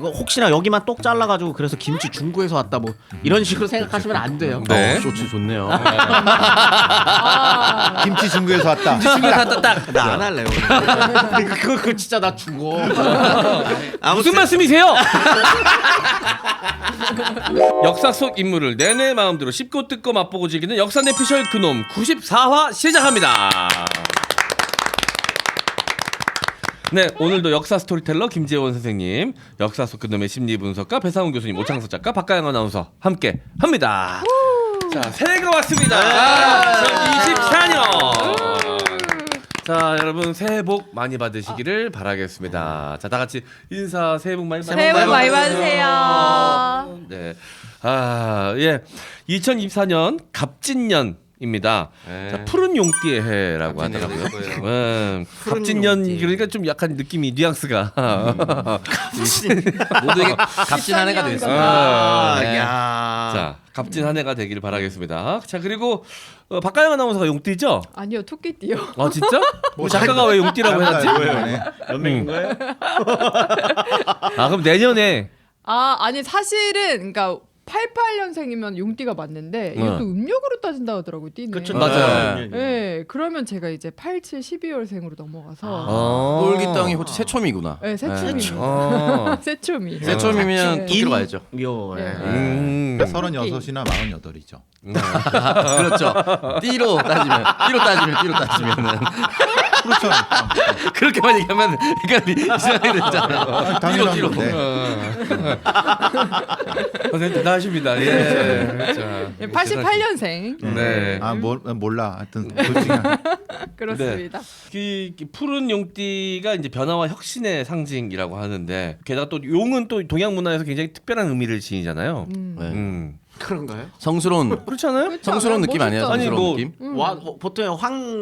이거 혹시나 여기만 똑 잘라가지고 그래서 김치 중국에서 왔다 뭐 이런 식으로 생각하시면 안 돼요. 네. 쇼츠 좋네요. 김치 중국에서 왔다. 김치 중국에서 왔다 딱. 나 안 할래요. 그거 진짜 나 죽어. 무슨 말씀이세요? 역사 속 인물을 내내 마음대로 씹고 뜯고 맛보고 즐기는 역사 내피셜 그놈 94화 시작합니다. 네, 오늘도 역사 스토리텔러 김재원 선생님, 역사 속 그놈의 심리 분석가 배상훈 교수님, 오창석 작가, 박가영 아나운서 함께 합니다. 자, 새해가 왔습니다. 2024년. 자, 여러분 새해 복 많이 받으시기를 바라겠습니다. 자, 다 같이 인사 새해 복 많이 받으세요. 새해 복 많이 받으세요. 네. 아, 예. 2024년 갑진년입니다. 네. 자, 푸른 용띠의 해라고 갑진년이 하더라고요. 있을 거예요. 갑진년 용띠. 그러니까 좀 약간 느낌이 뉘앙스가 모두에게 값진 한 해가 되겠습니다. 아, 네. 야. 자, 갑진 한 해가 되기를 바라겠습니다. 자, 그리고 박가영 아나운서가 용띠죠? 아니요, 토끼띠요. 아, 진짜? 뭐 작가가 왜 용띠라고 해놨지? 연맹인 거예요? 아, 그럼 내년에 아니 사실은 그러니까 88년생이면 용띠가 맞는데 이것도 음력으로 따진다 하더라고요, 띠는. 그쵸, 맞아요. 네, 그러면 제가 이제 87, 12월생으로 넘어가서 똘기덩이 호치 새초미구나. 네, 새초미. 아. 새초미. 새초미면 네. 토끼로 가야죠. 요. 네. 36이나 48이죠. 그렇죠. 띠로 따지면은 그렇죠. 그렇게만 얘기하면 헷갈리 이상하게 됐잖아요. 띠로. 선생님 대단하십니다. 예. 자, 88년생. 네. 몰라. 하여튼 솔직히 그렇습니다. 그 푸른 용띠가 이제 변화와 혁신의 상징이라고 하는데 게다가 또 용은 또 동양 문화에서 굉장히 특별한 의미를 지니잖아요. 네. 그런가요? 성스러운 그렇지 않아요? 그렇지 성스러운 않아요? 느낌 아니에요? 멋있잖아요. 아니, 성스러운 뭐- 느낌? 보통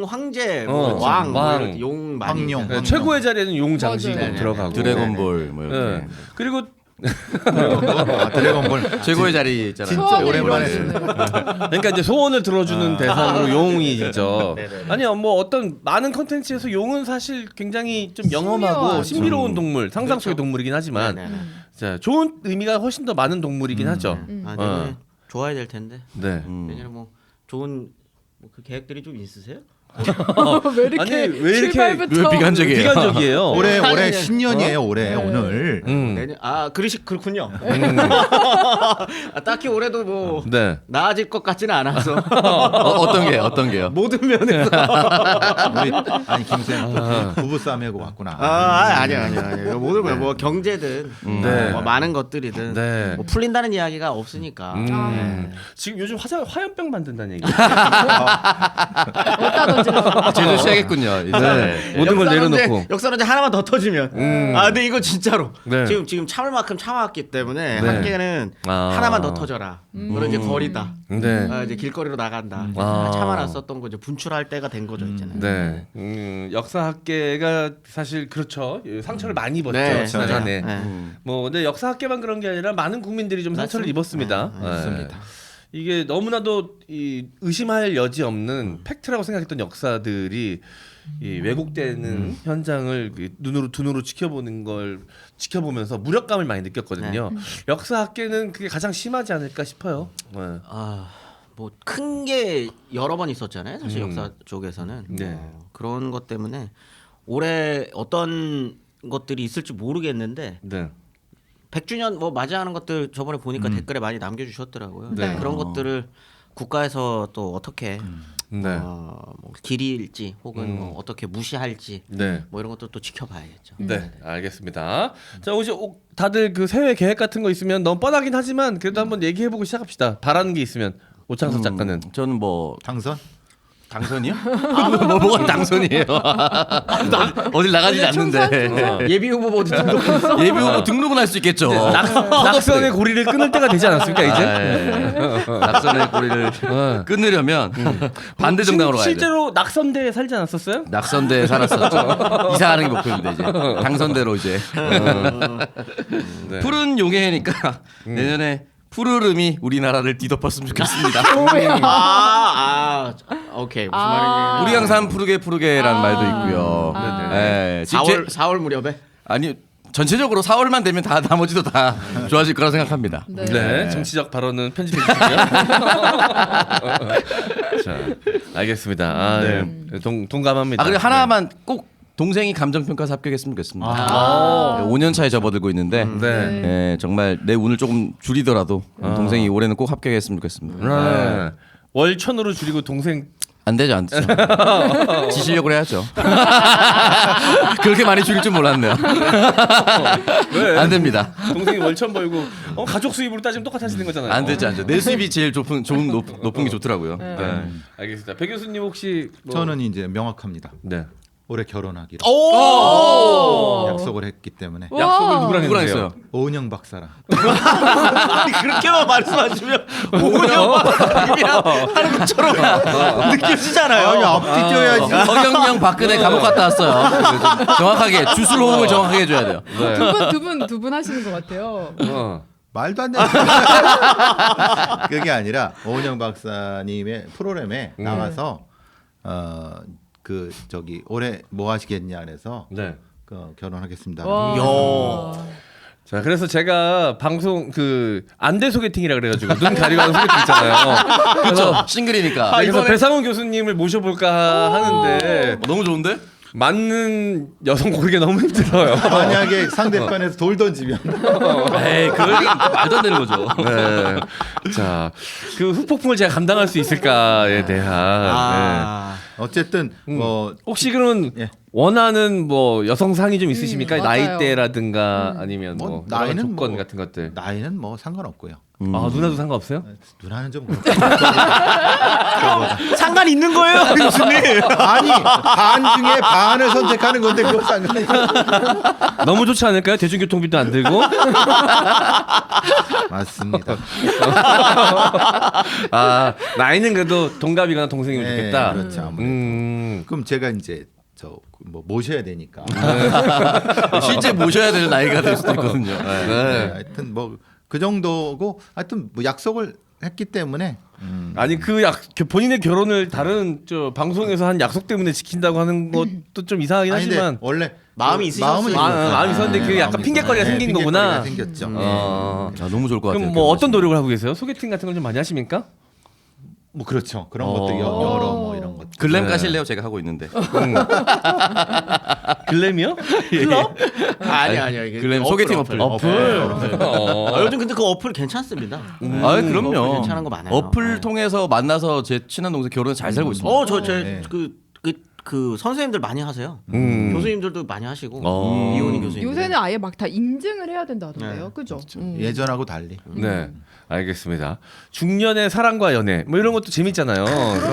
황제, 왕. 용 많이. 황룡. 있잖아요. 네, 최고의 자리에는 용 장식이 맞아요. 들어가고 드래곤볼 뭐 이렇게. 네. 그리고 드래곤볼 최고의 자리 있잖아요. 진짜 소원을 오랜만에 이루어주는. 그러니까 이제 소원을 들어주는 대상으로 용이죠. 네네. 아니요, 뭐 어떤 많은 컨텐츠에서 용은 사실 굉장히 좀 영험하고 신비한. 신비로운 동물, 상상 속의 동물이긴 하지만 네네. 자, 좋은 의미가 훨씬 더 많은 동물이긴 하죠. 아, 내년에 좋아야 될 텐데. 네. 내년에 뭐 좋은 그 계획들이 좀 있으세요? 왜 이렇게 아니, 왜 이렇게- 출발부터 왜 비관적이에요? 비관적이에요. 올해 아니, 신년이에요. 올해 네. 오늘. 내년 그렇군요. 딱히 올해도 뭐 네. 나아질 것 같지는 않아서 어떤 게요? 모든 면에서 아니 김쌤 부부 싸움하고 왔구나. 아니야. 모든 뭐 경제든 네. 뭐 많은 것들이든 네. 뭐 풀린다는 이야기가 없으니까. 지금 요즘 화염병 만든다는 얘기. 어디다 던지려고. 제주 시작했군요. 이제. 네. 모든 걸 내려놓고. 역사론제 하나만 더 터지면. 근데 이거 진짜로 네. 지금 참을 만큼 참아왔기 때문에 네. 한계는 아. 하나만 더 터져라. 그리고 이제 거리다. 네. 이제 길거리로 나간다. 아. 참아놨었던 거 이제 분출할 때가 된 거죠 이제는. 네. 역사학계가 사실 그렇죠. 상처를 많이 입었죠. 네, 지난해. 맞아요. 네. 뭐 근데 역사학계만 그런 게 아니라 많은 국민들이 좀 상처를 입었습니다. 네, 맞습니다. 이게 너무나도 이 의심할 여지 없는 팩트라고 생각했던 역사들이 이 왜곡되는 현장을 눈으로 두 눈으로 지켜보면서 무력감을 많이 느꼈거든요. 역사학계는 그게 가장 심하지 않을까 싶어요. 네. 뭐 큰 게 여러 번 있었잖아요. 사실 역사 쪽에서는 네. 그런 것 때문에 올해 어떤 것들이 있을지 모르겠는데 네. 100주년 뭐 맞이하는 것들 저번에 보니까 댓글에 많이 남겨주셨더라고요. 네. 그런 것들을 국가에서 또 어떻게 네. 뭐 길이 잃지 혹은 뭐 어떻게 무시할지 네. 뭐 이런 것도 또 지켜봐야겠죠. 네, 알겠습니다. 자, 혹시 다들 그 새해 계획 같은 거 있으면 너무 뻔하긴 하지만 그래도 한번 얘기해보고 시작합시다. 바라는 게 있으면 오창석 작가는. 저는 뭐 당선? 당선이요? 뭐가 당선이에요? 어딜 나가지 않는데 예비 후보 어디 등록? 예비 후보 등록은 할 수 있겠죠. 낙선의 고리를 끊을 때가 되지 않았습니까 이제? 낙선의 고리를 끊으려면 반대 정당으로 가야 돼. 실제로 낙선대에 살지 않았었어요? 낙선대에 살았었죠. 이사하는 게 목표입니다 이제. 당선대로 이제. 네. 푸른 용의 해니까 내년에 푸르름이 우리나라를 뒤덮었으면 좋겠습니다. 오케이 무슨 말인지. 우리 항상 푸르게 푸르게라는 말도 있고요. 네네. 네, 4월 무렵에 아니 전체적으로 4월만 되면 다 나머지도 다 좋아질 거라 생각합니다. 네. 네, 정치적 발언은 편집해 주시고요. 자, 알겠습니다. 아, 네. 동감합니다. 그리고 하나만 꼭 동생이 감정평가사 합격했으면 좋겠습니다. 5년 차에 접어들고 있는데 네. 예, 정말 내 운을 조금 줄이더라도 동생이 올해는 꼭 합격했으면 좋겠습니다. 네. 월천으로 줄이고 동생 안 되죠, 안 되죠. 지시려고 해야죠. 그렇게 많이 줄일 줄 몰랐네요. 왜? 안 됩니다. 동생이 월천 벌고 가족 수입으로 따지면 똑같아지는 거잖아요. 안 되죠, 안 되죠. 내 수입이 제일 높은 게 좋더라고요. 네. 알겠습니다. 백 교수님 혹시 뭐... 저는 이제 명확합니다. 네. 올해 결혼하기로 오! 약속을 했기 때문에 와. 약속을 누구랑 누구랑 했어요? 했어요? 오은영 박사랑. 아니 그렇게만 말씀하시면 오은영이랑 하는 것처럼 느껴지잖아요. 아니 앞뒤 쪄야지. 허경영 박근혜 감옥 갔다 왔어요. 정확하게 주술 호응을 정확하게 해줘야 돼요. 네. 두 분 하시는 것 같아요. 말도 안 되는 그게 아니라 오은영 박사님의 프로그램에 나가서 그 저기 올해 뭐 하시겠냐 해서 네. 결혼하겠습니다. 와. 자, 그래서 제가 방송 그 안대 소개팅이라 그래가지고 눈 가리고 하는 소개팅 있잖아요. 그렇죠. 싱글이니까. 그래서 배상훈 교수님을 모셔볼까 하는데 너무 좋은데? 맞는 여성 고르기 너무 힘들어요. 만약에 상대편에서 돌 던지면 에이, 그럴 말도 안 되는 거죠. 네. 자, 그 후폭풍을 제가 감당할 수 있을까에 대한. 어쨌든 뭐 혹시 그러면 예. 원하는 뭐 여성 상이 좀 있으십니까? 맞아요. 나이대라든가 아니면 뭐 뭐 나이는 나이는 조건 뭐 같은 것들. 나이는 뭐 상관없고요. 아, 누나도 상관없어요? 누나는 좀 상관 있는 거예요, 교수님. 아니 반 중에 반을 선택하는 건데 그거 상관이 너무 좋지 않을까요? 대중교통비도 안 들고. 맞습니다. 아, 나이는 그래도 동갑이거나 동생이면 네, 좋겠다. 그렇죠, 아무래도. 그럼 제가 이제 저 뭐 모셔야 되니까. 실제 모셔야 될 나이가 될 수도 있거든요. 네, 하여튼 뭐 그 정도고 하여튼 뭐 약속을 했기 때문에 아니 본인의 결혼을 다른 저 방송에서 한 약속 때문에 지킨다고 하는 것도 좀 이상하긴 아니, 근데 하지만 원래 마음이 있으셨어요. 마음이 있었는데 그게 약간 마음이 핑계거리가 있었어요. 생긴 네, 거구나. 핑계거리가 생겼죠. 아, 너무 좋을 것 같아요. 그럼 뭐 어떤 노력을 하고 계세요? 소개팅 같은 걸 좀 많이 하십니까? 뭐 그렇죠. 그런 것도 여러 뭐 이런 것. 글램 네. 까실래요? 제가 하고 있는데. 글램이요? 아니 글램 소개팅 어플. 요즘 근데 그 어플 괜찮습니다. 아, 어플 그럼요. 괜찮은 거 많아요. 어플 네. 통해서 만나서 제 친한 동생 결혼 잘 살고 있습니다. 네. 그 선생님들 많이 하세요. 교수님들도 많이 하시고 이혼이 교수님. 요새는 아예 막 다 인증을 해야 된다 하던데요. 그죠? 예전하고 달리. 네. 알겠습니다. 중년의 사랑과 연애 뭐 이런 것도 재밌잖아요.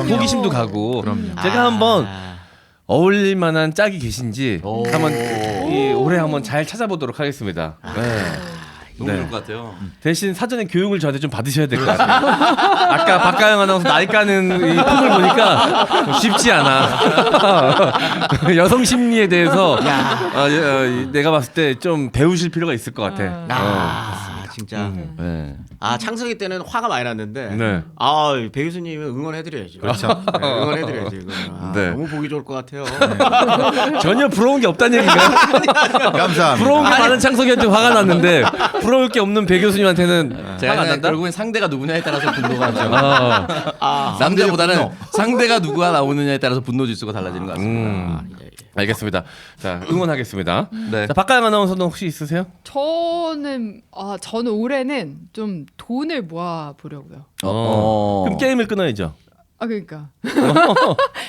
호기심도 가고. 제가 한번 어울릴 만한 짝이 계신지 한번 올해 한번 잘 찾아보도록 하겠습니다. 네. 너무 네. 좋을 것 같아요. 대신 사전에 교육을 저한테 좀 받으셔야 될 것 같아요. 아까 박가영 아나운서 나이 까는 이 폼을 보니까 쉽지 않아. 여성 심리에 대해서 내가 봤을 때 좀 배우실 필요가 있을 것 같아. 진짜. 네. 창석이 때는 화가 많이 났는데. 네. 배 교수님은 응원해드려야죠. 그렇죠. 네, 응원해드려야죠. 이거는. 네. 너무 보기 좋을 것 같아요. 전혀 부러운 게 없다는 얘기인가요? 감사합니다. 부러운 게 많은 창석이한테 화가 났는데 부러울 게 없는 배 교수님한테는 화가 안 제가 난다? 결국엔 상대가 누구냐에 따라서 분노가 나죠. 아, 남자보다는 상대가 누구가 나오느냐에 따라서 분노 지수가 달라지는 것 같습니다. 알겠습니다. 자, 응원하겠습니다. 네. 자, 박가영 아나운서는 혹시 있으세요? 저는 올해는 좀 돈을 모아 보려고요. 그럼 게임을 끊어야죠. 그러니까.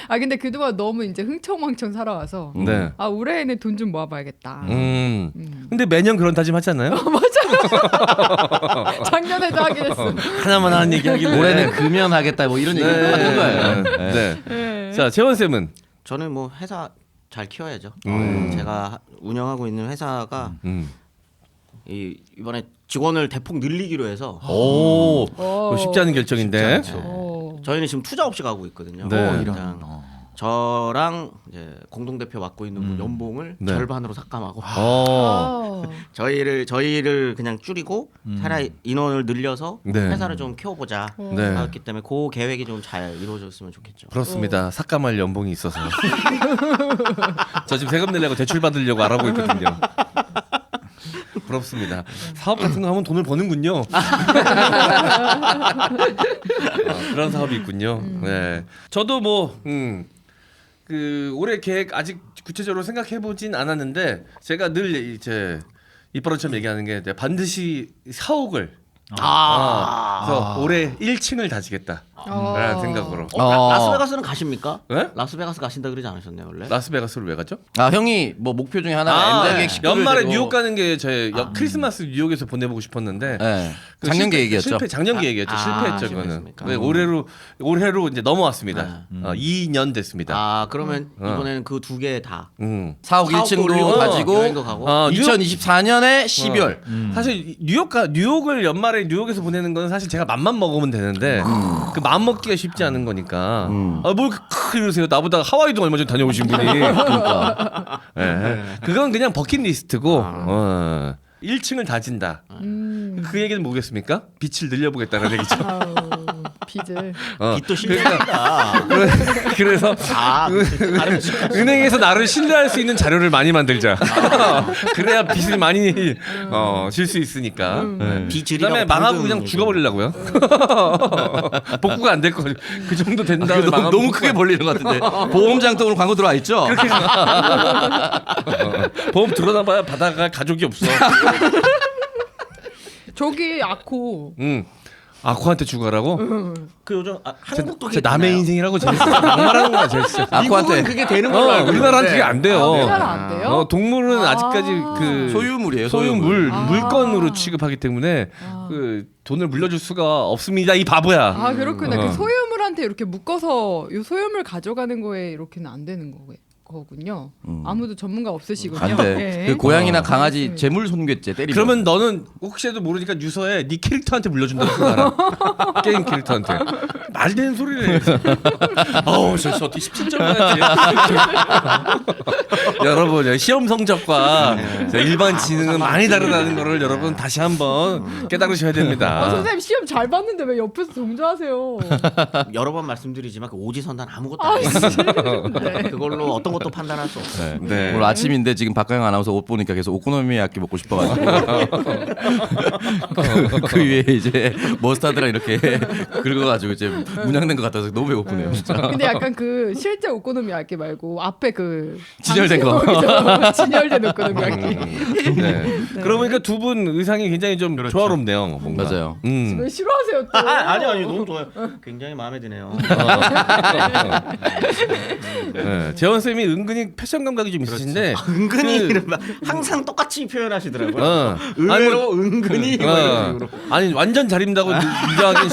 근데 그동안 너무 이제 흥청망청 살아와서 네. 올해에는 돈 좀 모아봐야겠다. 근데 매년 그런 다짐 하지 않나요? 작년에도 하긴 했어. 하나만 하는 얘기 하길래. 올해는 금연하겠다 뭐 이런 얘기 하는 거예요. 네. 네. 자, 재원 쌤은 저는 뭐 회사 잘 키워야죠. 제가 운영하고 있는 회사가 이번에 직원을 대폭 늘리기로 해서 오, 그거 쉽지 않은 결정인데. 저희는 지금 투자 없이 가고 있거든요. 네. 그냥 저랑 이제 공동 대표 맡고 있는 분 연봉을 네. 절반으로 삭감하고 어. 저희를 그냥 줄이고 차라리 인원을 늘려서 네. 회사를 좀 키워보자 네. 하기 때문에 그 계획이 좀 잘 이루어졌으면 좋겠죠. 그렇습니다. 삭감할 연봉이 있어서. 저 지금 세금 내려고 대출 받으려고 알아보고 있거든요. 부럽습니다. 사업 같은 거 하면 돈을 버는군요. 그런 사업이 있군요. 네, 저도 그 올해 계획 아직 구체적으로 생각해 보진 않았는데 제가 늘 이제 이뻐런처럼 얘기하는 게 내가 반드시 사옥을 그래서 올해 1층을 다지겠다. 라는 생각으로. 라스베가스는 가십니까? 네? 라스베가스 가신다 그러지 않으셨나요 원래? 라스베가스를 왜 가죠? 아 형이 뭐 목표 중에 하나가 엔더객 식구를 연말에 데리고- 뉴욕 가는 게 제 크리스마스 뉴욕에서 보내보고 싶었는데 네. 그 작년 실패- 계획이었죠. 작년 계획이었죠. 실패했죠 그거는. 실패했습니까? 네, 올해로 이제 넘어왔습니다. 2년 됐습니다. 아 그러면 이번에는 그 두 개 다. 사옥 1층도 올리고 가지고 여행도 가고. 2024년에 12월 사실 뉴욕을 연말에 뉴욕에서 보내는 건 사실 제가 맘만 먹으면 되는데 그 마음 먹기가 쉽지 않은 거니까 뭘 이러세요. 나보다 하와이도 얼마 전에 다녀오신 분이. 그러니까. 네. 그건 그냥 버킷리스트고 1층을 다진다. 그 얘기는 뭐겠습니까? 빛을 늘려보겠다는 얘기죠. 빚을. 빚도 신뢰한다. 그래서 은행에서 나를 신뢰할 수 있는 자료를 많이 만들자. 그래야 빚을 많이 질 수 있으니까. 네. 빚을이라고 그다음에 망하고 방금 그냥 죽어버리려고요. 복구가 안 될 거. 그 정도 된 다음에 망하면 너무 크게 벌리는 것 같은데 보험장 또 오늘 광고 들어와 있죠? 보험 들어나봐야 받아갈 가족이 없어. 저기 아코. 아코한테 죽어라고? 그 요즘 한국도 제 남의 인생이라고 제일 막말하는 거야 제일 진짜. 미국은 그게 되는 걸로 알고 우리나라는 있는데. 그게 안 돼요. 우리나라 안 돼요? 동물은 아직까지 그 소유물이에요. 소유물 물건으로 취급하기 때문에 그 돈을 물려줄 수가 없습니다. 이 바보야. 아 그렇구나. 그 소유물한테 이렇게 묶어서 이 소유물 가져가는 거에 이렇게는 안 되는 거군요. 아무도 전문가 없으시군요. 안 돼. 네. 그 고양이나 강아지 알겠습니다. 재물 손괴죄 때리면. 그러면 너는 혹시라도 모르니까 유서에 네 캐릭터한테 물려준다고 써놔라. 게임 캐릭터한테. 말 되는 소리를 해. 어우 저 어떻게 17점 해야지. 여러분 시험 성적과 일반 지능은 많이 다르다는 거를 여러분 다시 한번 깨달으셔야 됩니다. 선생님 시험 잘 봤는데 왜 옆에서 동조하세요? 여러 번 말씀드리지만 그 오지선단 아무것도 아니에요. 네. 그걸로 어떤 것도 판단할 수 없어요. 네. 오늘 아침인데 지금 박가영 아나운서 옷 보니까 계속 오코노미야끼 먹고 싶어가지고 그 위에 이제 머스타드랑 이렇게 긁어가지고 이제 문양된 것 같아서 너무 배고프네요 진짜. 근데 약간 그 실제 오코노미야끼 말고 앞에 그 진열된 거. 진열된 오코노미야끼. 네. 그러고 보니까 두 분 의상이 굉장히 좀 조화롭네요. 뭔가. 맞아요. 왜 싫어하세요 또? 아니 너무 좋아요. 굉장히 마음에 드네요. 네. 재원 쌤이 은근히 패션 감각이 좀 있으신데 은근히 그- 이런 말 항상 똑같이 표현하시더라고요. 어. 의외로 은근히 뭐 이런 식으로. 아니 완전 잘 입는다고 인정하기는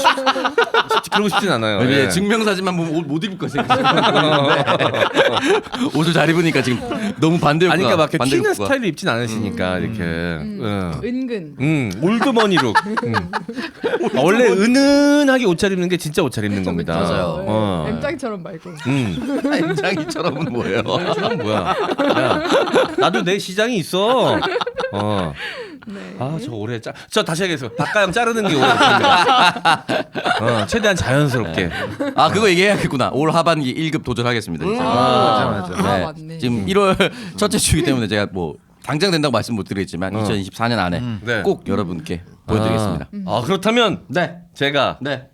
그러고 싶진 않아요. 이제 예. 증명사진만 보면 옷 못 입을 거 생각하는데 옷을 잘 입으니까 지금 너무 반대였구나. 아니 그러니까 막 이렇게 반대 튀는 욕구가. 스타일을 입진 않으시니까 이렇게 은근. 올드머니룩. 원래 은은하게 옷 잘 입는 게 진짜 옷 잘 입는 겁니다. 맞아요. M장처럼 말고. 엠장이처럼은 뭐예요? 그건 뭐야? 야, 나도 내 시장이 있어. 네. 저 올해 저 다시 하겠습니다. 박가영 자르는 게 올해 목표입니다. 최대한 자연스럽게. 아 그거 얘기해야겠구나. 올 하반기 1급 도전하겠습니다. 진짜. 맞아. 아, 맞네. 지금 1월 첫째 주기 때문에 제가 뭐 당장 된다고 말씀 못 드리겠지만 2024년 안에 네. 꼭 여러분께 보여드리겠습니다. 그렇다면 네. 제가 네.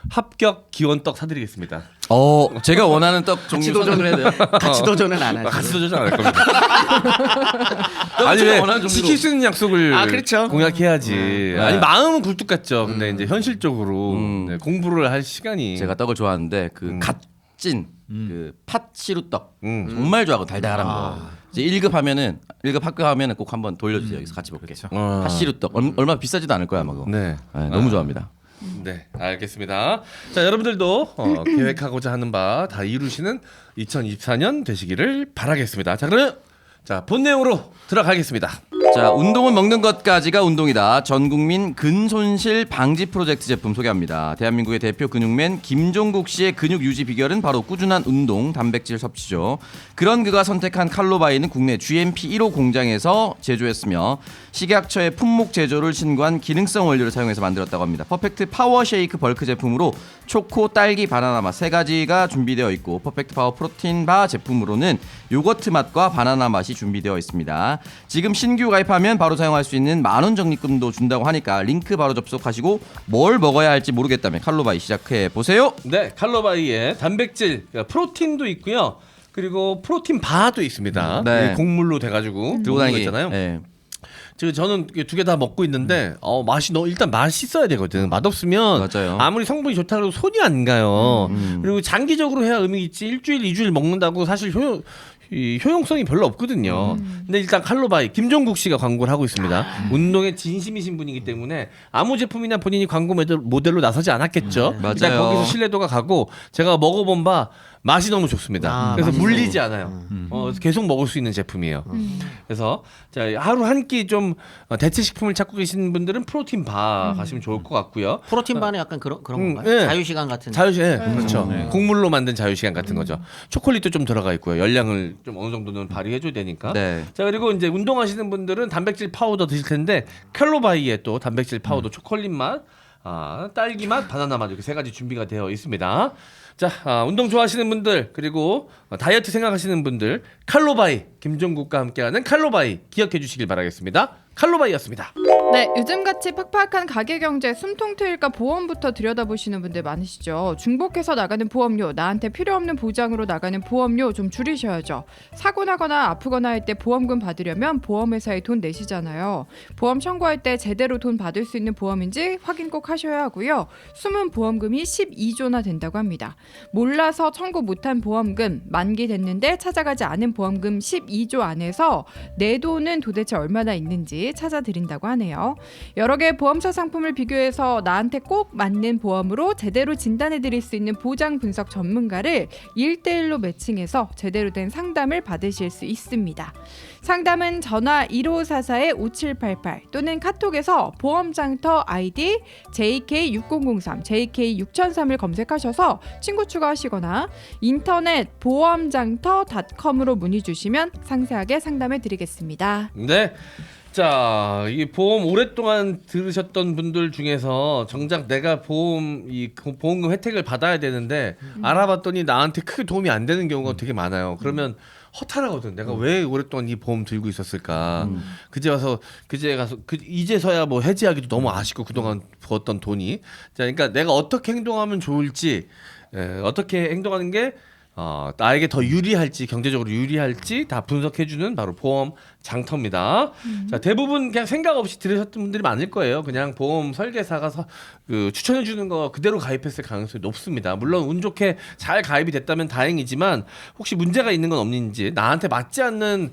합격 기원떡 사드리겠습니다. 제가 원하는 떡 종류 선정을 해야 돼요. 같이 도전은 안 하죠. 같이 도전 안 할 겁니다. 아니 제가 왜 원하는 정도로. 시킬 수 있는 약속을 그렇죠. 공약해야지. 아니 마음은 굴뚝 같죠. 근데 이제 현실적으로 네, 공부를 할 시간이 제가 떡을 좋아하는데 그 갓찐 그 팥시루떡 정말 좋아하고 달달한 거. 이제 1급 합격하면은 꼭 한번 돌려주세요. 여기서 같이 먹게. 팥시루떡 얼마 비싸지도 않을 거야 아마 그거. 네. 네, 너무 좋아합니다. 네, 알겠습니다. 자, 여러분들도 계획하고자 하는 바 다 이루시는 2024년 되시기를 바라겠습니다. 자, 그러면 본 내용으로 들어가겠습니다. 자, 운동은 먹는 것까지가 운동이다. 전국민 근손실 방지 프로젝트 제품 소개합니다. 대한민국의 대표 근육맨 김종국 씨의 근육 유지 비결은 바로 꾸준한 운동, 단백질 섭취죠. 그런 그가 선택한 칼로바이는 국내 GMP 1호 공장에서 제조했으며 식약처의 품목 제조를 신고한 기능성 원료를 사용해서 만들었다고 합니다. 퍼펙트 파워 쉐이크 벌크 제품으로 초코, 딸기, 바나나 맛 세 가지가 준비되어 있고 퍼펙트 파워 프로틴 바 제품으로는 요거트 맛과 바나나 맛이 준비되어 있습니다. 지금 신규 가입하면 바로 사용할 수 있는 만원 적립금도 준다고 하니까 링크 바로 접속하시고 뭘 먹어야 할지 모르겠다면 칼로바이 시작해 보세요. 네, 칼로바이에 단백질, 그러니까 프로틴도 있고요. 그리고 프로틴 바도 있습니다. 네. 곡물로 돼가지고 들고 먹는 거 다니기. 있잖아요. 네. 지금 저는 두 개 다 먹고 있는데 맛이 일단 맛있어야 되거든. 맛없으면 맞아요. 아무리 성분이 좋다고 해도 손이 안 가요. 그리고 장기적으로 해야 의미 있지. 일주일, 2주일 먹는다고 사실 효용성이 별로 없거든요. 근데 일단 칼로바이 김종국 씨가 광고를 하고 있습니다. 운동에 진심이신 분이기 때문에 아무 제품이나 본인이 광고 모델로 나서지 않았겠죠. 일단 맞아요. 거기서 신뢰도가 가고 제가 먹어본 바 맛이 너무 좋습니다. 그래서 맛있어요. 물리지 않아요. 계속 먹을 수 있는 제품이에요. 그래서 자, 하루 한 끼 좀 대체 식품을 찾고 계신 분들은 프로틴 바 가시면 좋을 것 같고요. 프로틴 바는 약간 그런 건가요? 네. 자유시간 같은. 자유시간 그렇죠. 곡물로 만든 자유시간 같은 거죠. 초콜릿도 좀 들어가 있고요. 열량을 좀 어느 정도는 발휘해줘야 되니까. 네. 자 그리고 이제 운동하시는 분들은 단백질 파우더 드실 텐데 칼로바이에 또 단백질 파우더 초콜릿 맛, 딸기 맛, 바나나 맛 이렇게 세 가지 준비가 되어 있습니다. 자 운동 좋아하시는 분들 그리고 다이어트 생각하시는 분들 칼로바이 김종국과 함께하는 칼로바이 기억해 주시길 바라겠습니다. 칼로바이였습니다. 네, 요즘같이 팍팍한 가계 경제 숨통 트일까 보험부터 들여다보시는 분들 많으시죠. 중복해서 나가는 보험료, 나한테 필요 없는 보장으로 나가는 보험료 좀 줄이셔야죠. 사고 나거나 아프거나 할 때 보험금 받으려면 보험회사에 돈 내시잖아요. 보험 청구할 때 제대로 돈 받을 수 있는 보험인지 확인 꼭 하셔야 하고요. 숨은 보험금이 12조나 된다고 합니다. 몰라서 청구 못한 보험금, 만기 됐는데 찾아가지 않은 보험금 12조 안에서 내 돈은 도대체 얼마나 있는지 찾아드린다고 하네요. 여러 개의 보험사 상품을 비교해서 나한테 꼭 맞는 보험으로 제대로 진단해드릴 수 있는 보장 분석 전문가를 1대1로 매칭해서 제대로 된 상담을 받으실 수 있습니다. 상담은 전화 1544-5788 또는 카톡에서 보험장터 아이디 JK6003, JK6003을 검색하셔서 친구 추가하시거나 인터넷 보험장터.com으로 문의 주시면 상세하게 상담해 드리겠습니다. 네. 자, 이 보험 오랫동안 들으셨던 분들 중에서 정작 내가 보험금 혜택을 받아야 되는데 알아봤더니 나한테 크게 도움이 안 되는 경우가 되게 많아요. 그러면 허탈하거든. 내가 왜 오랫동안 이 보험 들고 있었을까? 그제 가서 이제서야 뭐 해지하기도 너무 아쉽고 그동안 부었던 돈이. 자, 그러니까 내가 어떻게 행동하면 좋을지, 어떻게 행동하는 게 나에게 더 유리할지 경제적으로 유리할지 다 분석해주는 바로 보험 장터입니다. 자 대부분 그냥 생각 없이 들으셨던 분들이 많을 거예요. 그냥 보험 설계사가 추천해주는 거 그대로 가입했을 가능성이 높습니다. 물론 운 좋게 잘 가입이 됐다면 다행이지만 혹시 문제가 있는 건 없는지 나한테 맞지 않는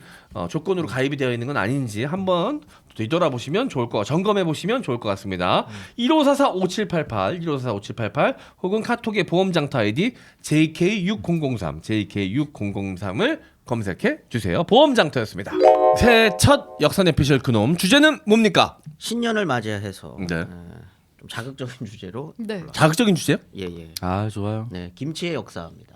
조건으로 가입이 되어 있는 건 아닌지 한번 뒤돌아보시면 좋을 거 점검해 보시면 좋을 것 같습니다. 1544-5788 1544-5788 혹은 카톡의 보험장터 아이디 JK6003 JK6003을 검색해 주세요. 보험장터였습니다. 새해 첫 역사 내피셜 그놈 주제는 뭡니까? 신년을 맞이해서 네. 좀 자극적인 주제로. 네. 자극적인 주제요? 예예. 아 좋아요. 네, 김치의 역사입니다.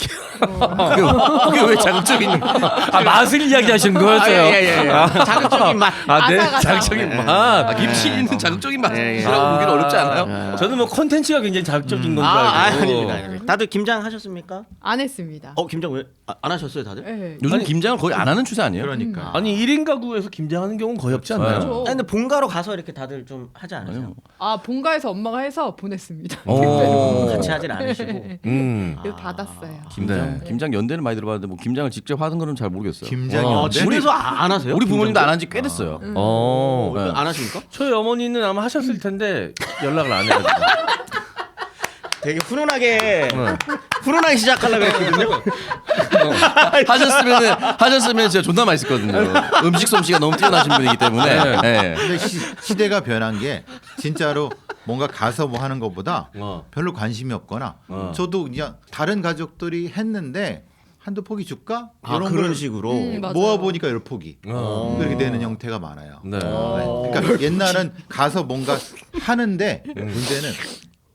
그게 왜 자극적인? 맛을 이야기하시는 거였어요. 예. 자극적인 맛. 네, 아삭아삭. 자극적인 네. 맛. 김치는 자극적인 맛이라고 예. 보기는 어렵지 않아요? 저는 뭐 컨텐츠가 굉장히 자극적인 건 줄 알고. 아닙니다. 다들 김장 하셨습니까? 안 했습니다. 김장 왜 안 하셨어요, 다들? 네. 요즘 아니, 김장을 거의 안 하는 추세 아니에요? 그러니까. 아니 1인 가구에서 김장하는 경우는 거의 없지 않나요? 그렇죠. 아니, 근데 본가로 가서 이렇게 다들 좀 하지 않으세요? 아 본가에서 엄마가 해서 보냈습니다. 같이 하진 않으시고. 이거 받았어요. 김장. 김장 연대는 많이 들어봤는데 뭐 김장을 직접 하는 거는 잘 모르겠어요. 김장이 집에서 안 하세요? 우리 부모님도 안 한 지 꽤 됐어요. 네. 안 하십니까? 저희 어머니는 아마 하셨을 텐데 연락을 안 해가지고. 되게 훈훈하게 시작하려고 했거든요. 하셨으면 진짜 존나 맛있거든요. 음식 솜씨가 너무 뛰어나신 분이기 때문에. 네. 근데 시대가 변한 게 진짜로 뭔가 가서 뭐 하는 것보다 별로 관심이 없거나 저도 그냥 다른 가족들이 했는데 한두 포기 줄까? 이런 그런 걸 식으로. 맞아요. 모아 보니까 열 포기 그렇게 되는 형태가 많아요. 네. 그러니까 옛날은 가서 뭔가 하는데 문제는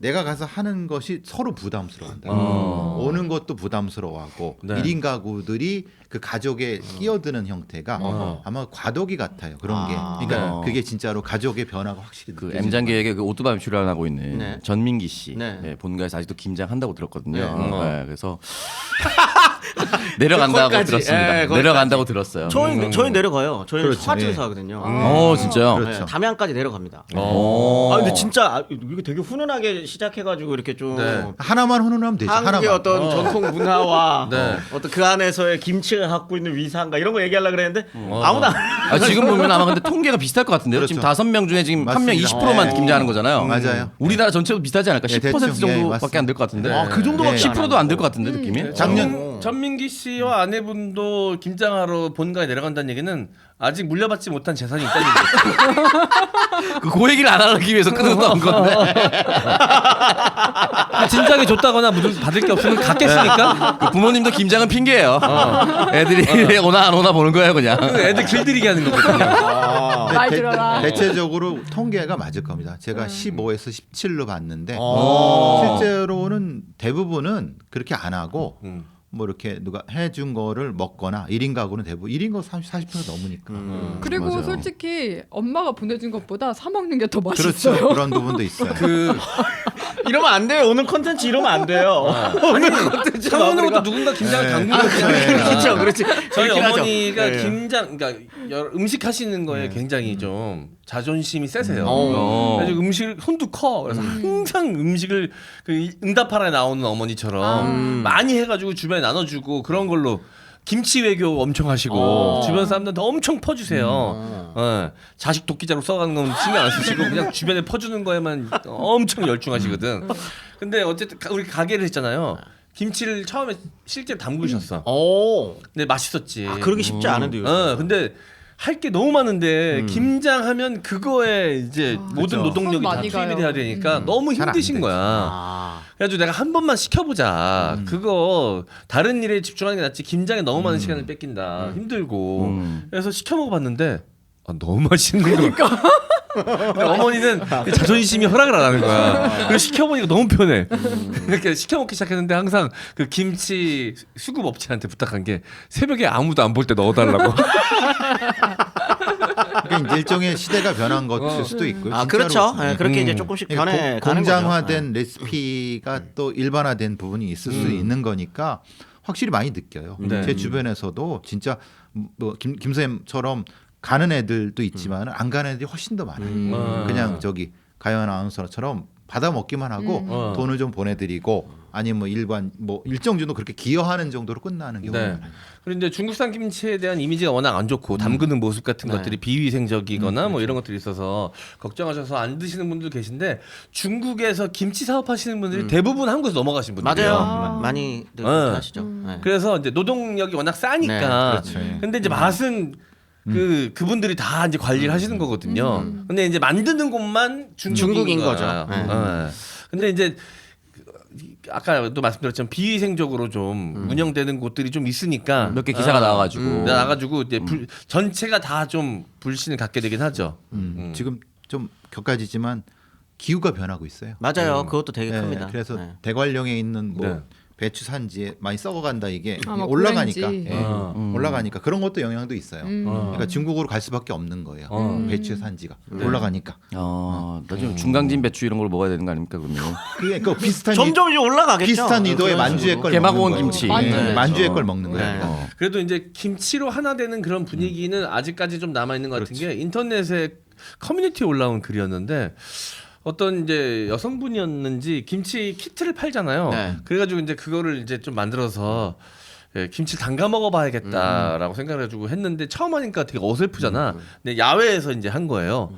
내가 가서 하는 것이 서로 부담스러워한다. 오는 것도 부담스러워하고 네. 1인 가구들이 그 가족에 끼어드는 형태가 아마 과도기 같아요. 그런 게. 그러니까 네. 그게 진짜로 가족의 변화가 확실히 그 느껴지는 M장계에게 그 오뚜밤 출연하고 있는 네. 전민기 씨 네. 네, 본가에서 아직도 김장한다고 들었거든요. 네. 네, 그래서 내려간다고 거기까지. 들었습니다. 예, 거기까지. 내려간다고 들었어요. 저희 내려가요. 저희 그렇죠. 처갓집에서 예. 하거든요. 진짜요? 그렇죠. 담양까지 내려갑니다. 오. 아 근데 진짜 이게 되게 훈훈하게 시작해가지고 이렇게 좀 네. 하나만 훈훈하면 되죠. 한국의 하나만. 어떤 전통 문화와 네. 어떤 그 안에서의 김치가 갖고 있는 위상과 이런 거 얘기하려고 그랬는데 아무도 안 아, 지금 보면 아마 근데 통계가 비슷할 것 같은데요. 그렇죠. 지금 5명 중에 지금 한 명 맞습니다. 20%만 김장하는 거잖아요. 맞아요. 우리나라 전체도 비슷하지 않을까? 네, 10% 대충, 예, 정도밖에 맞습니다. 안 될 것 같은데. 아, 그 정도밖에 네. 안 10%도 안 될 것 같은데 느낌이? 작년 전민기 씨와 아내분도 김장하러 본가에 내려간다는 얘기는 아직 물려받지 못한 재산이 있다는 얘기예요. 그 얘기를 안 하기 위해서 끊어놓은 건데. 진작에 줬다거나 무슨 받을 게 없으면 갖겠습니까? 그 부모님도 김장은 핑계예요. 애들이 오나 안 오나 보는 거예요 그냥. 애들 길들이게 하는 거거든요. 말 들어라. 대체적으로 통계가 맞을 겁니다. 제가 15에서 17로 봤는데 실제로는 대부분은 그렇게 안 하고 뭐 이렇게 누가 해준 거를 먹거나 1인 가구는 대부분 1인 가구 40% 넘으니까. 그리고 맞아요. 솔직히 엄마가 보내준 것보다 사 먹는 게 더 그렇죠. 맛있어요. 그런 부분도 있어요. 이러면 안 돼요. 오늘 컨텐츠 이러면 안 돼요. 오늘 컨텐츠 창문으로 또 누군가 김장을 네. 당구를 그렇죠, 그렇지. 저희 그렇긴 하죠. 어머니가 네. 김장, 그러니까 음식 하시는 거에 굉장히 좀 자존심이 세세요. 어. 그래서 음식을 손도 커. 그래서 항상 음식을 그 응답하라에 나오는 어머니처럼 많이 해가지고 주변에 나눠주고 그런 걸로. 김치 외교 엄청 하시고 주변 사람들한테 엄청 퍼주세요. 예. 자식 도끼자루 써가는 건 신경 안 쓰시고 그냥 주변에 퍼주는 거에만 엄청 열중하시거든. 근데 어쨌든 우리 가게를 했잖아요. 김치를 처음에 실제로 담그셨어. 오. 근데 맛있었지. 아, 그러기 쉽지 않은데요. 근데 할 게 너무 많은데 김장하면 그거에 이제 모든 그렇죠. 노동력이 손 다 많이 투입이 가요. 돼야 되니까 너무 잘안 힘드신 되지. 거야. 아. 그래가지고 내가 한 번만 시켜보자. 그거 다른 일에 집중하는 게 낫지. 김장에 너무 많은 시간을 뺏긴다. 힘들고. 그래서 시켜 먹어봤는데 너무 맛있는 거야. 그러니까 어머니는 그 자존심이 허락을 안 하는 거야. 그래서 시켜보니까 너무 편해. 이렇게 시켜 먹기 시작했는데 항상 그 김치 수급 업체한테 부탁한 게 새벽에 아무도 안 볼 때 넣어달라고. 그러니까 이제 일종의 시대가 변한 것일 수도 있고요. 아 진짜로. 그렇죠. 예, 그렇게 이제 조금씩 그러니까 변해 가는 공장화된 레시피가 또 일반화된 부분이 있을 수 있는 거니까 확실히 많이 느껴요. 네. 제 주변에서도 진짜 뭐 김쌤처럼 가는 애들도 있지만 안 가는 애들이 훨씬 더 많아요. 그냥 저기 가연 아나운서처럼 받아 먹기만 하고 돈을 좀 보내드리고 아니면 뭐 일관 뭐 일정 정도 그렇게 기여하는 정도로 끝나는 경우가 네. 많아요. 그리고 이제 중국산 김치에 대한 이미지가 워낙 안 좋고 담그는 모습 같은 것들이 비위생적이거나 뭐 이런 것들이 있어서 걱정하셔서 안 드시는 분들 계신데 중국에서 김치 사업하시는 분들이 대부분 한국에서 넘어가신 분들이에요. 맞아요. 많이 하시죠. 네. 그래서 이제 노동력이 워낙 싸니까. 네, 그렇죠. 예. 근데 이제 맛은 그분들이 다 이제 관리를 하시는 거거든요. 근데 이제 만드는 곳만 중국인 거야. 거죠. 네. 근데 이제 아까도 말씀드렸지만 비위생적으로 좀 운영되는 곳들이 좀 있으니까 몇 개 기사가 나와가지고. 나가지고 이제 전체가 다 좀 불신을 갖게 되긴 하죠. 지금 좀 격가지지만 기후가 변하고 있어요. 맞아요. 그것도 되게 네, 큽니다. 그래서 네. 대관령에 있는 뭐 네. 배추 산지에 많이 썩어간다 이게 아, 막 올라가니까 고랭지. 올라가니까 그런 것도 영향도 있어요. 그러니까 중국으로 갈 수밖에 없는 거예요. 배추 산지가 올라가니까. 나중에 중강진 배추 이런 걸 먹어야 되는 거 아닙니까 그러면? 그게 그 비슷한 점점 이제 올라가겠죠. 비슷한 의도의 그런 만주의 식으로. 걸 개마고원 먹는 거예요. 김치. 만주의 만주의 걸 먹는 거예요. 네. 그래도 이제 김치로 하나 되는 그런 분위기는 아직까지 좀 남아 있는 것 같은 게 인터넷에 커뮤니티에 올라온 글이었는데 어떤 이제 여성분이었는지 김치 키트를 팔잖아요. 네. 그래가지고 이제 그거를 이제 좀 만들어서 김치를 담가 먹어봐야겠다라고 생각해가지고 했는데 처음 하니까 되게 어설프잖아. 근데 야외에서 이제 한 거예요.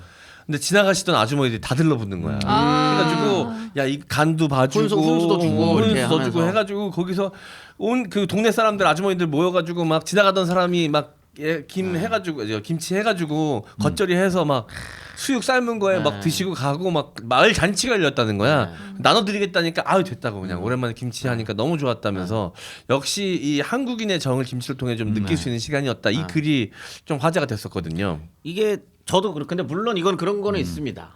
근데 지나가시던 아주머니들이 다 들러붙는 거야. 그래가지고 야 이 간도 봐주고 훈수도 주고 이렇게 훈수도 주고 하면서. 해가지고 거기서 온 그 동네 사람들 아주머니들 모여가지고 막 지나가던 사람이 막 김 해가지고 김치 해가지고 겉절이 해서 막 수육 삶은 거에 막 드시고 가고 막 마을 잔치가 열렸다는 거야. 나눠드리겠다니까 아유 됐다고 그냥 오랜만에 김치 하니까 너무 좋았다면서 역시 이 한국인의 정을 김치를 통해 좀 느낄 수 있는 시간이었다. 이 글이 좀 화제가 됐었거든요. 이게 저도 그렇 근데 물론 이건 그런 거는 있습니다.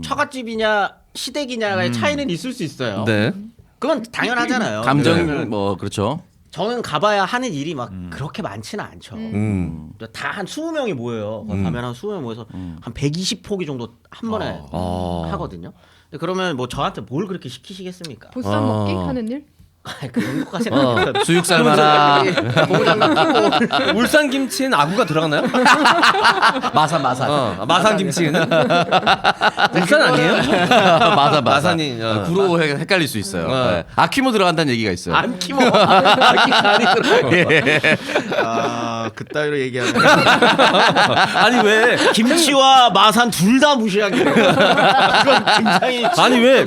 처갓집이냐 시댁이냐의 차이는 있을 수 있어요. 네. 그건 당연하잖아요. 감정 왜냐면 뭐 그렇죠. 저는 가봐야 하는 일이 막 그렇게 많지는 않죠. 다 한 20명이 모여요. 가면 한 20명 모여서 한 120포기 정도 한 번에 하거든요. 근데 그러면 뭐 저한테 뭘 그렇게 시키시겠습니까? 보쌈 먹기 하는 일? 그 정도까지는 아니고요. 수육 삶아라. 고무장갑 울산 김치는 아구가 들어가나요? 마산. 마산 김치는 울산 아니에요? 마산. 마산이, 구로 헷갈릴 수 있어요. 어. 네. 아키모 들어간다는 얘기가 있어요. 안 키워. 간이 들어. 그따위로 얘기하는. 아니 왜? 김치와 마산 둘 다 무시하기로. 그건 굉장히 아니 왜?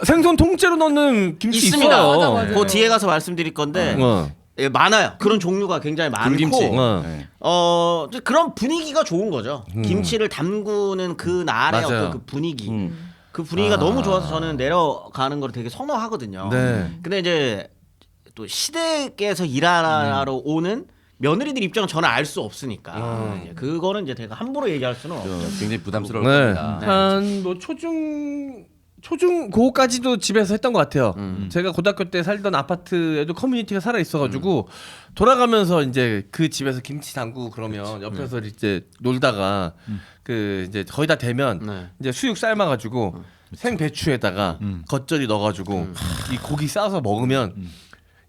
생선 통째로 넣는 김치 있습니다. 있어요. 맞아. 그 뒤에 가서 말씀드릴 건데 예, 많아요. 그런 종류가 굉장히 많고. 불김치. 네. 그런 분위기가 좋은 거죠. 김치를 담그는 그 날의 맞아요. 어떤 그 분위기. 그 분위기가 너무 좋아서 저는 내려가는 걸 되게 선호하거든요. 네. 근데 이제 또 시댁에서 일하러 오는 며느리들 입장은 저는 알 수 없으니까 이제 그거는 이제 제가 함부로 얘기할 수는 없죠. 굉장히 부담스러울 네. 겁니다. 한 뭐 초중 고까지도 집에서 했던 것 같아요. 제가 고등학교 때 살던 아파트에도 커뮤니티가 살아 있어가지고 돌아가면서 이제 그 집에서 김치 담그고 그러면 옆에서 이제 놀다가 그 이제 거의 다 되면 네. 이제 수육 삶아가지고 생 배추에다가 겉절이 넣어가지고 이 고기 싸서 먹으면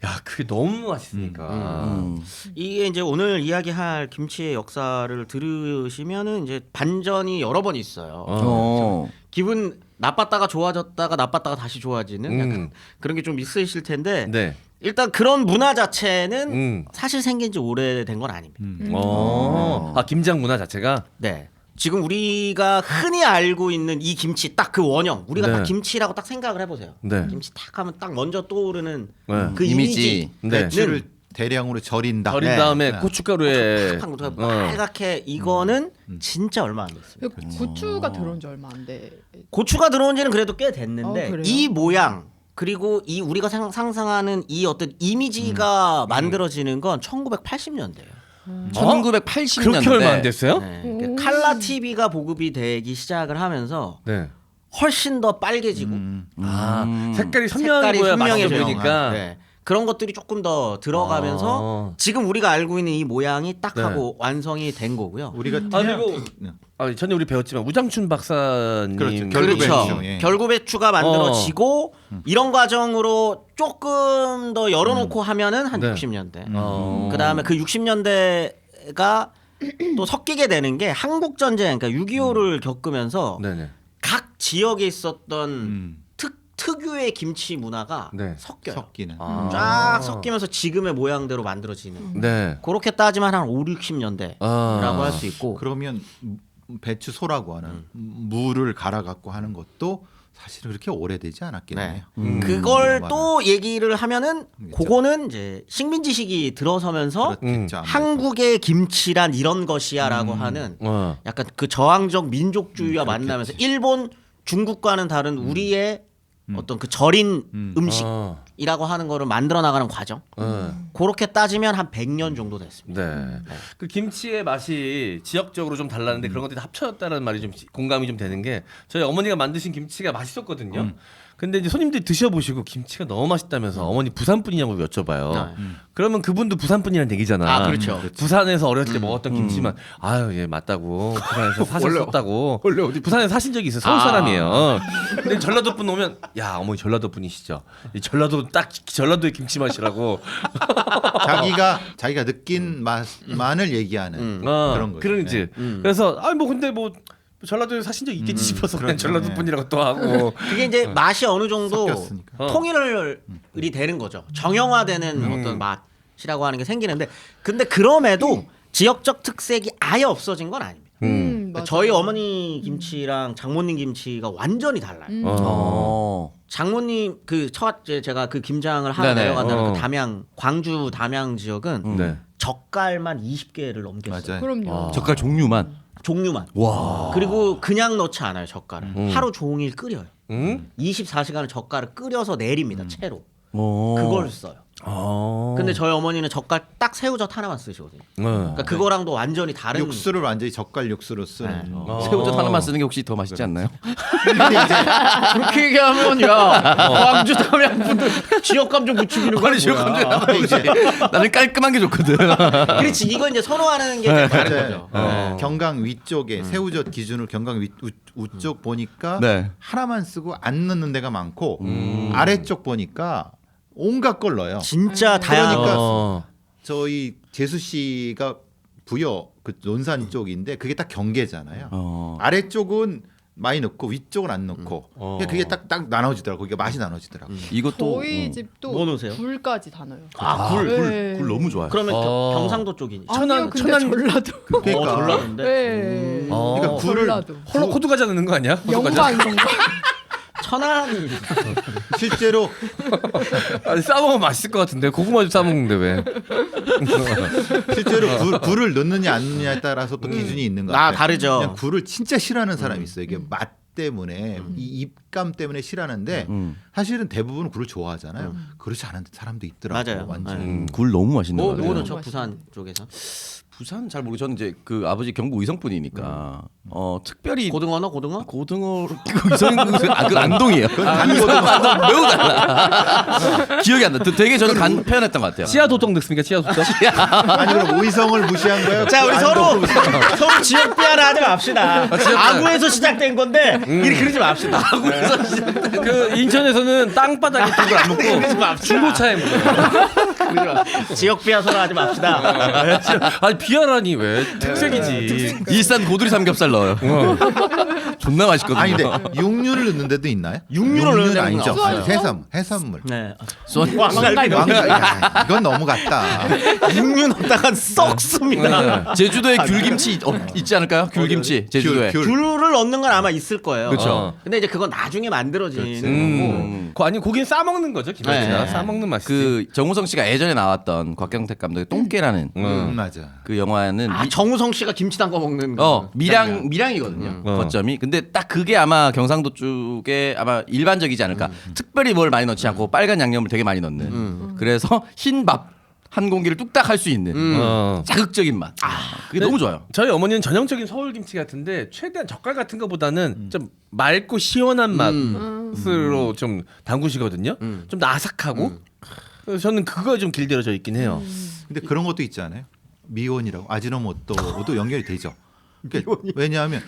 야 그게 너무 맛있으니까. 이게 이제 오늘 이야기할 김치의 역사를 들으시면은 이제 반전이 여러 번 있어요. 기분 나빴다가 좋아졌다가 나빴다가 다시 좋아지는 약간 그런 게 좀 있으실 텐데 네. 일단 그런 문화 자체는 사실 생긴 지 오래된 건 아닙니다. 아 김장 문화 자체가. 네. 지금 우리가 흔히 알고 있는 이 김치 딱 그 원형 우리가 네. 딱 김치라고 딱 생각을 해보세요. 네. 김치 딱 하면 딱 먼저 떠오르는 네. 그 이미지. 네. 배추를 대량으로 절인다. 절인 네. 다음에 고춧가루에 탁 빨갛게 이거는 진짜 얼마 안 됐어요. 고추가 들어온 지 얼마 안 돼. 고추가 들어온 지는 그래도 꽤 됐는데 그래요? 이 모양 그리고 이 우리가 상상하는 이 어떤 이미지가 만들어지는 건 1980년대예요. 1980년대. 그렇게 얼마 안 됐어요? 네. 칼라 TV가 보급이 되기 시작을 하면서 네. 훨씬 더 빨개지고 색깔이 색깔이 선명해져야 맛있어 선명해져요. 보이니까. 네. 그런 것들이 조금 더 들어가면서 지금 우리가 알고 있는 이 모양이 딱 네. 하고 완성이 된 거고요. 우리가 그리고 전에 우리 배웠지만 우장춘 박사님 그렇죠. 그렇죠. 결구배추, 예. 결구배추가 만들어지고 이런 과정으로 조금 더 열어놓고 하면은 한 네. 60년대. 그다음에 그 60년대가 또 섞이게 되는 게 한국 전쟁, 그러니까 6.25를 겪으면서 네네. 각 지역에 있었던 특유의 김치 문화가 네. 섞여요. 섞이는. 쫙 섞이면서 지금의 모양대로 만들어지는. 네. 그렇게 따지면 한 5, 60년대라고 할 수 있고. 그러면 배추 소라고 하는 무를 갈아 갖고 하는 것도 사실은 그렇게 오래되지 않았겠네요. 네. 그걸 맞아요. 또 얘기를 하면은 그거는 이제 식민지식이 들어서면서 그렇겠죠. 아무래도. 한국의 김치란 이런 것이야라고 하는 약간 그 저항적 민족주의와 만나면서 일본, 중국과는 다른 우리의 어떤 그 절인 음식이라고 하는 거를 만들어 나가는 과정. 그렇게 따지면 한 100년 정도 됐습니다. 네. 그 김치의 맛이 지역적으로 좀 달랐는데 그런 것들이 다 합쳐졌다는 말이 좀 공감이 좀 되는 게 저희 어머니가 만드신 김치가 맛있었거든요. 근데 이제 손님들이 드셔보시고 김치가 너무 맛있다면서 어머니 부산 분이냐고 여쭤봐요. 그러면 그분도 부산 분이라는 얘기잖아. 아, 그렇죠. 부산에서 어렸을 때 먹었던 김치만 아유 예 맞다고 부산에서 사셨었다고. 원래 어디 부산에 사신 적이 있어요. 서울 사람이에요. 근데 전라도 분 오면 야 어머니 전라도 분이시죠. 이 전라도 딱 전라도의 김치 맛이라고. 자기가 느낀 맛만을 얘기하는 그런 거죠. 그런지. 그래서 아 뭐 근데 뭐 전라도에 사신 적 있겠지 싶어서 그냥 그렇죠. 전라도 네. 분이라고 또 하고. 그게 이제 맛이 어느 정도 섞였으니까. 통일이 되는 거죠. 정형화되는 어떤 맛이라고 하는 게 생기는데 근데 그럼에도 지역적 특색이 아예 없어진 건 아닙니다. 맞아요. 저희 어머니 김치랑 장모님 김치가 완전히 달라요. 장모님 제가 그 김장을 하러 네네. 내려간다는 그 담양 광주 담양 지역은 네. 젓갈만 20개를 넘겼어요. 맞아요. 그럼요. 젓갈 종류만. 종류만. 와. 그리고 그냥 넣지 않아요 젓갈을. 하루 종일 끓여요. 응? 24시간을 젓갈을 끓여서 내립니다 채로. 오. 그걸 써요. 근데 저희 어머니는 젓갈 딱 새우젓 하나만 쓰시거든요. 그러니까 그거랑도 완전히 다른 육수를 완전히 젓갈 육수로 쓰는. 새우젓 하나만 쓰는 게 혹시 더 맛있지 않나요? 그렇게 얘기하면 야 광주 담양 분들 지역 감정 묻히기는 거야. 근데 이제 나는 깔끔한 게 좋거든. 그렇지 이거 이제 선호하는 게 좀 다른 이제, 거죠. 경강 위쪽에 새우젓 기준으로 경강 우쪽 보니까 네. 하나만 쓰고 안 넣는 데가 많고 아래쪽 보니까 온갖 걸 넣어요. 진짜 다양한 그러니까 거. 저희 재수 씨가 부여 그 논산 쪽인데 그게 딱 경계잖아요. 아래쪽은 많이 넣고 위쪽은 안 넣고 그러니까 그게 딱 나눠지더라고. 그게 맛이 나눠지더라고. 이것도 저희 집도 뭐 넣으세요? 굴까지 다 넣어요. 굴 너무 좋아요. 그러면 경상도 쪽이니. 아니요, 근데 전라도. 그러니까 전라도인데. 네. 그러니까 굴을 전라도. 홀로코드 과자 넣는 거 아니야? 호두 과자? 영광. 천안 실제로 아니, 싸먹으면 맛있을 것 같은데 고구마 좀 싸먹는데 왜? 실제로 굴을 넣느냐 안 넣느냐에 따라서 또 기준이 있는 거 같아요. 다르죠. 그냥 굴을 진짜 싫어하는 사람이 있어요. 이게 맛 때문에 이 입감 때문에 싫어하는데 사실은 대부분 굴을 좋아하잖아요. 그렇지 않은 사람도 있더라고요. 맞아요. 완전. 굴 너무 맛있는 거 같아요. 뭐죠 부산 쪽에서 부산 잘 모르고 저는 이제 그 아버지 경북 의성분이니까 특별히 고등어 넣어 고등어? 고등어 그 안동이에요. 안동 매우 달라. 기억이 안 나. 되게 저는 간 표현했던 것 같아요. 치아 도떡 넣습니까? 치아 도떡? 아니 그럼 의성을 무시한 거예요? 자 우리 안동. 서로 지역 비하를 하지 맙시다. 아구에서 시작된 건데 이리 그러지 맙시다. 그 인천에서는 땅바닥에 있던 걸 안 먹고 중고차에 먹어요. 지역 비하 서로 하지 맙시다. 아니 비하라니 왜? 특색이지. 일산 고두리 삼겹살 넣어요. 존나 맛있거든요. 아니 근데 육류를 넣는 데도 있나요? 육류를 넣는 데는 아니죠. 없어요. 아니, 해산물. 네. 왕갈. 야, 이건 너무 같다. 육류 넣다가 썩습니다. 제주도에 귤김치 있지 않을까요? 귤김치 제주도에. 귤. 굴을 넣는 건 아마 있을 거예요. 그쵸. 근데 이제 그건 나중에 만들어지는 거고. 아니 고기는 싸 먹는 거죠, 김치나 네. 싸 먹는 맛이지. 그 정우성 씨가 예전에 나왔던 곽경택 감독의 똥개라는 맞아. 그 영화는 정우성 씨가 김치 담궈 먹는 거. 밀양이거든요. 거점이. 근데 딱 그게 아마 경상도 쪽에 아마 일반적이지 않을까. 특별히 뭘 많이 넣지 않고 빨간 양념을 되게 많이 넣는. 그래서 흰 밥 한 공기를 뚝딱 할 수 있는 자극적인 맛. 그게 너무 좋아요. 저희 어머니는 전형적인 서울 김치 같은데 최대한 젓갈 같은 것보다는 좀 맑고 시원한 맛으로 좀 담그시거든요. 좀 아삭하고. 그래서 저는 그거 좀 길들여져 있긴 해요. 근데 그런 것도 있지 않아요? 미원이라고 아지노모토도 연결이 되죠. 그러니까 왜냐하면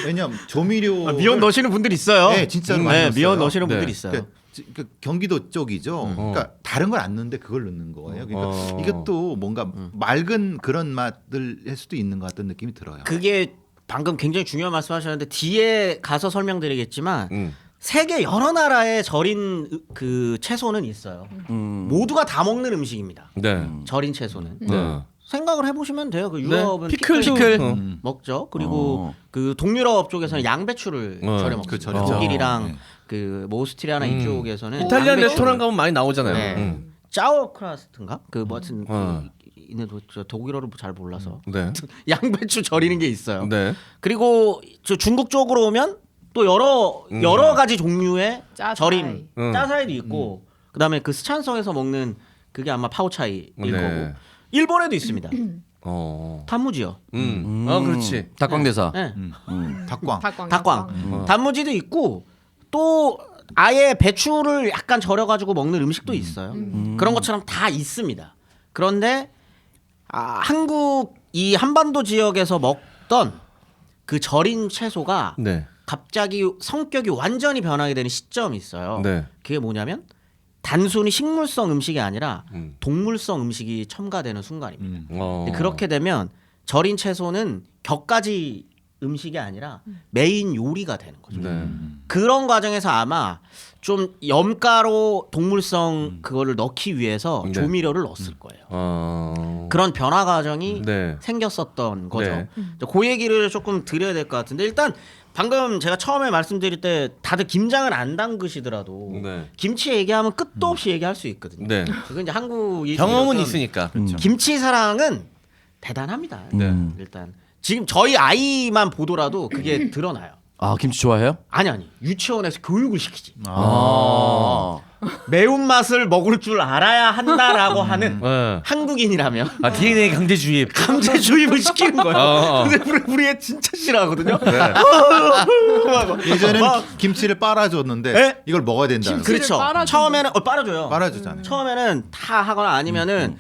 왜냐하면 조미료 미원 넣으시는 분들 있어요. 네, 진짜로 많이 네, 넣었어요. 미원 넣으시는 네. 분들 있어요. 그 경기도 쪽이죠. 그러니까 다른 걸 안 넣는데 그걸 넣는 거예요. 그러니까 이것도 뭔가 맑은 그런 맛을 할 수도 있는 것 같은 느낌이 들어요. 그게 방금 굉장히 중요한 말씀하셨는데 뒤에 가서 설명드리겠지만 세계 여러 나라의 절인 그 채소는 있어요. 모두가 다 먹는 음식입니다. 네. 절인 채소는. 네. 생각을 해보시면 돼요. 그 유럽은 피클도 먹죠. 그리고 그 동유럽 쪽에서는 양배추를 절여 먹죠. 독일이랑 그 오스트리아나 이쪽에서는 이탈리안 양배추를- 레스토랑 가면 많이 나오잖아요. 네. 짜우크라스트인가? 그 뭐든 저 독일어를 잘 몰라서 네. 양배추 절이는 게 있어요. 네. 그리고 저 중국 쪽으로 오면 또 여러 가지 종류의 짜사이. 절임 짜사이도 있고 그다음에 그 스촨성에서 먹는 그게 아마 파오차이일 네. 거고 일본에도 있습니다. 어. 단무지요. 그렇지. 닭광대사. 네. 닭광. 닭광. 단무지도 있고 또 아예 배추를 약간 절여가지고 먹는 음식도 있어요. 그런 것처럼 다 있습니다. 그런데 한국 이 한반도 지역에서 먹던 그 절인 채소가 네. 갑자기 성격이 완전히 변하게 되는 시점이 있어요. 네. 그게 뭐냐면 단순히 식물성 음식이 아니라 동물성 음식이 첨가되는 순간입니다. 근데 그렇게 되면 절인 채소는 격가지 음식이 아니라 메인 요리가 되는 거죠. 네. 그런 과정에서 아마 좀 염가로 동물성 그거를 넣기 위해서 네. 조미료를 넣었을 거예요. 그런 변화 과정이 네. 생겼었던 거죠. 네. 그 얘기를 조금 드려야 될 것 같은데 일단 방금 제가 처음에 말씀드릴 때 다들 김장을 안 담그시더라도 네. 김치 얘기하면 끝도 없이 얘기할 수 있거든요. 네. 그건 이제 한국 경험은 있으니까. 김치 사랑은 대단합니다. 일단 지금 저희 아이만 보더라도 그게 드러나요. 김치 좋아해요? 아니 유치원에서 교육을 시키지. 매운맛을 먹을 줄 알아야 한다라고 하는 네. 한국인이라면 아 DNA 강제 주입. 강제 주입을 시키는 거예요. 어. 근데 우리 애 진짜 싫어하거든요. 예전에는 막- 김치를 빨아줬는데 네? 이걸 먹어야 된다. 그렇죠. 빨아준다. 처음에는 빨아줘요. 빨아주잖아요. 처음에는 다 하거나 아니면은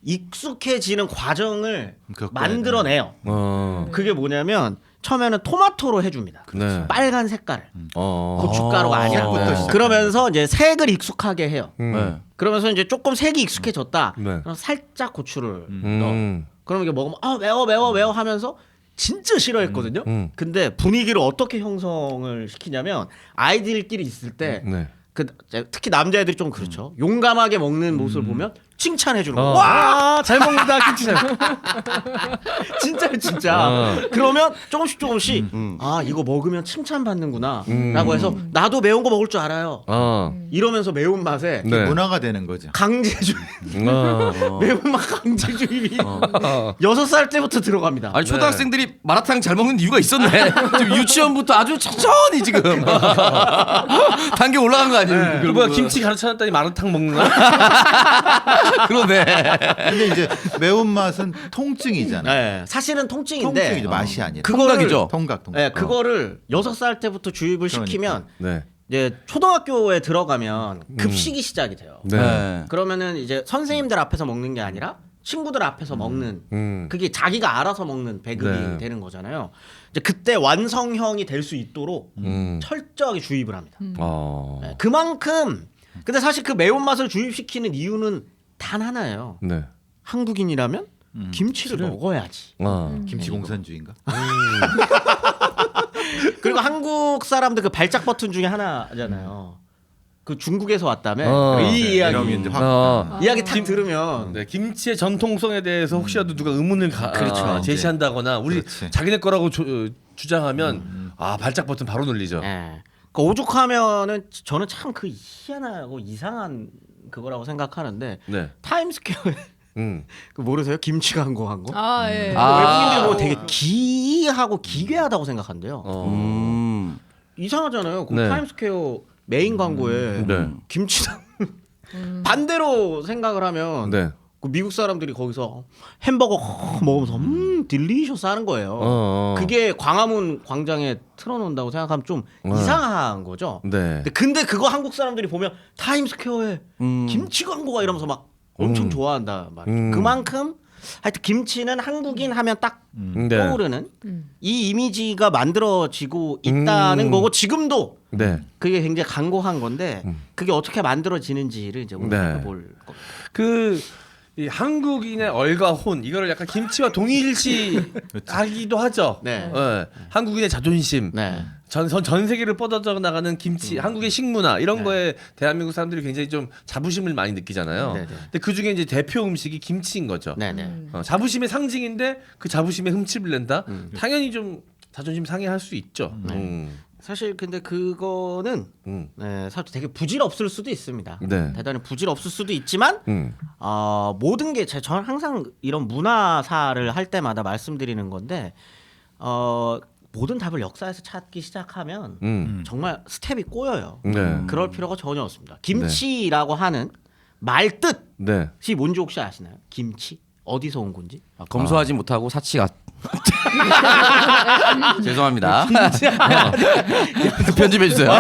익숙해지는 과정을 그거 만들어내요. 어. 그게 뭐냐면 처음에는 토마토로 해줍니다. 네. 빨간 색깔을 어. 고춧가루가 아니라 색부터 시작하는 그러면서 이제 색을 익숙하게 해요. 네. 그러면서 이제 조금 색이 익숙해졌다. 네. 그럼 살짝 고추를 넣어. 음. 그럼 이게 먹으면 매워 하면서 진짜 싫어했거든요. 근데 분위기를 어떻게 형성을 시키냐면 아이들끼리 있을 때 네. 그 특히 남자애들이 좀 그렇죠. 용감하게 먹는 모습을 보면 칭찬해 주는 거야. 와, 잘 먹는다 김치 잘. 진짜. 그러면 조금씩 아 이거 먹으면 칭찬 받는구나라고 해서 나도 매운 거 먹을 줄 알아요. 이러면서 매운 맛에 네. 문화가 되는 거죠. 강제주의 매운맛 강제주의비 6살 때부터 들어갑니다. 아니 초등학생들이 마라탕 잘 먹는 이유가 있었네. 지금 유치원부터 아주 천천히 지금 단계 올라간 거 아니에요? 그 뭐야 김치 가르쳐놨더니 마라탕 먹는 거야? 그러네. 근데 이제 매운맛은 통증이잖아요. 네, 사실은 통증인데 통증이죠. 맛이 아니라. 통각이죠. 통각. 네, 그거를 6살 때부터 주입을 시키면 네. 이제 초등학교에 들어가면 급식이 시작이 돼요. 네. 그러면은 이제 선생님들 앞에서 먹는 게 아니라 친구들 앞에서 먹는 그게 자기가 알아서 먹는 배급이 네. 되는 거잖아요. 이제 그때 완성형이 될 수 있도록 철저하게 주입을 합니다. 네, 그만큼 근데 사실 그 매운맛을 주입시키는 이유는 단 하나예요. 네. 한국인이라면 김치를 먹어야지. 김치 공산주의인가? 그리고 한국 사람들 그 발작 버튼 중에 하나잖아요. 그 중국에서 왔다며 이 이야기 이러면 이제 확 이야기 딱 들으면 네, 김치의 전통성에 대해서 혹시라도 누가 의문을 그렇죠. 제시한다거나 우리 그렇지. 자기네 거라고 주장하면 아 발작 버튼 바로 눌리죠. 예. 그 오죽하면은 저는 참 그 희한하고 이상한 그거라고 생각하는데 네. 타임스퀘어에 그 모르세요? 김치 광고한 거? 아 예. 외국인들이 뭐 되게 기하고 기괴하다고 생각한대요. 이상하잖아요. 그 네. 타임스퀘어 메인 광고에 네. 김치랑 반대로 생각을 하면 네. 그 미국 사람들이 거기서 햄버거 먹으면서 딜리셔스 하는 거예요. 그게 광화문 광장에 틀어놓는다고 생각하면 좀 이상한 거죠. 네. 근데 그거 한국 사람들이 보면 타임스퀘어에 김치 광고가 이러면서 막 엄청 좋아한다 말이죠. 그만큼 하여튼 김치는 한국인 하면 딱 네. 떠오르는 이 이미지가 만들어지고 있다는 거고 지금도 네. 그게 굉장히 강고한 건데 그게 어떻게 만들어지는지를 이제 오늘 네. 살펴볼 겁니다. 이 한국인의 얼과 혼 이거를 약간 김치와 동일시하기도 하죠. 네. 한국인의 자존심, 네. 전 세계를 뻗어져 나가는 김치, 한국의 식문화 이런 거에 대한민국 사람들이 굉장히 좀 자부심을 많이 느끼잖아요. 네, 네. 근데 그 중에 이제 대표 음식이 김치인 거죠. 네네. 자부심의 상징인데 그 자부심에 흠집을 낸다. 당연히 좀 자존심 상해할 수 있죠. 사실 근데 그거는 네, 사실 되게 부질없을 수도 있습니다. 네. 대단히 부질없을 수도 있지만 모든 게 저는 항상 이런 문화사를 할 때마다 말씀드리는 건데 모든 답을 역사에서 찾기 시작하면 정말 스텝이 꼬여요. 네. 그럴 필요가 전혀 없습니다. 김치라고 하는 말 뜻이 네. 뭔지 혹시 아시나요? 김치 어디서 온 건지? 검소하지 못하고 사치가 죄송합니다. 편집해 주세요.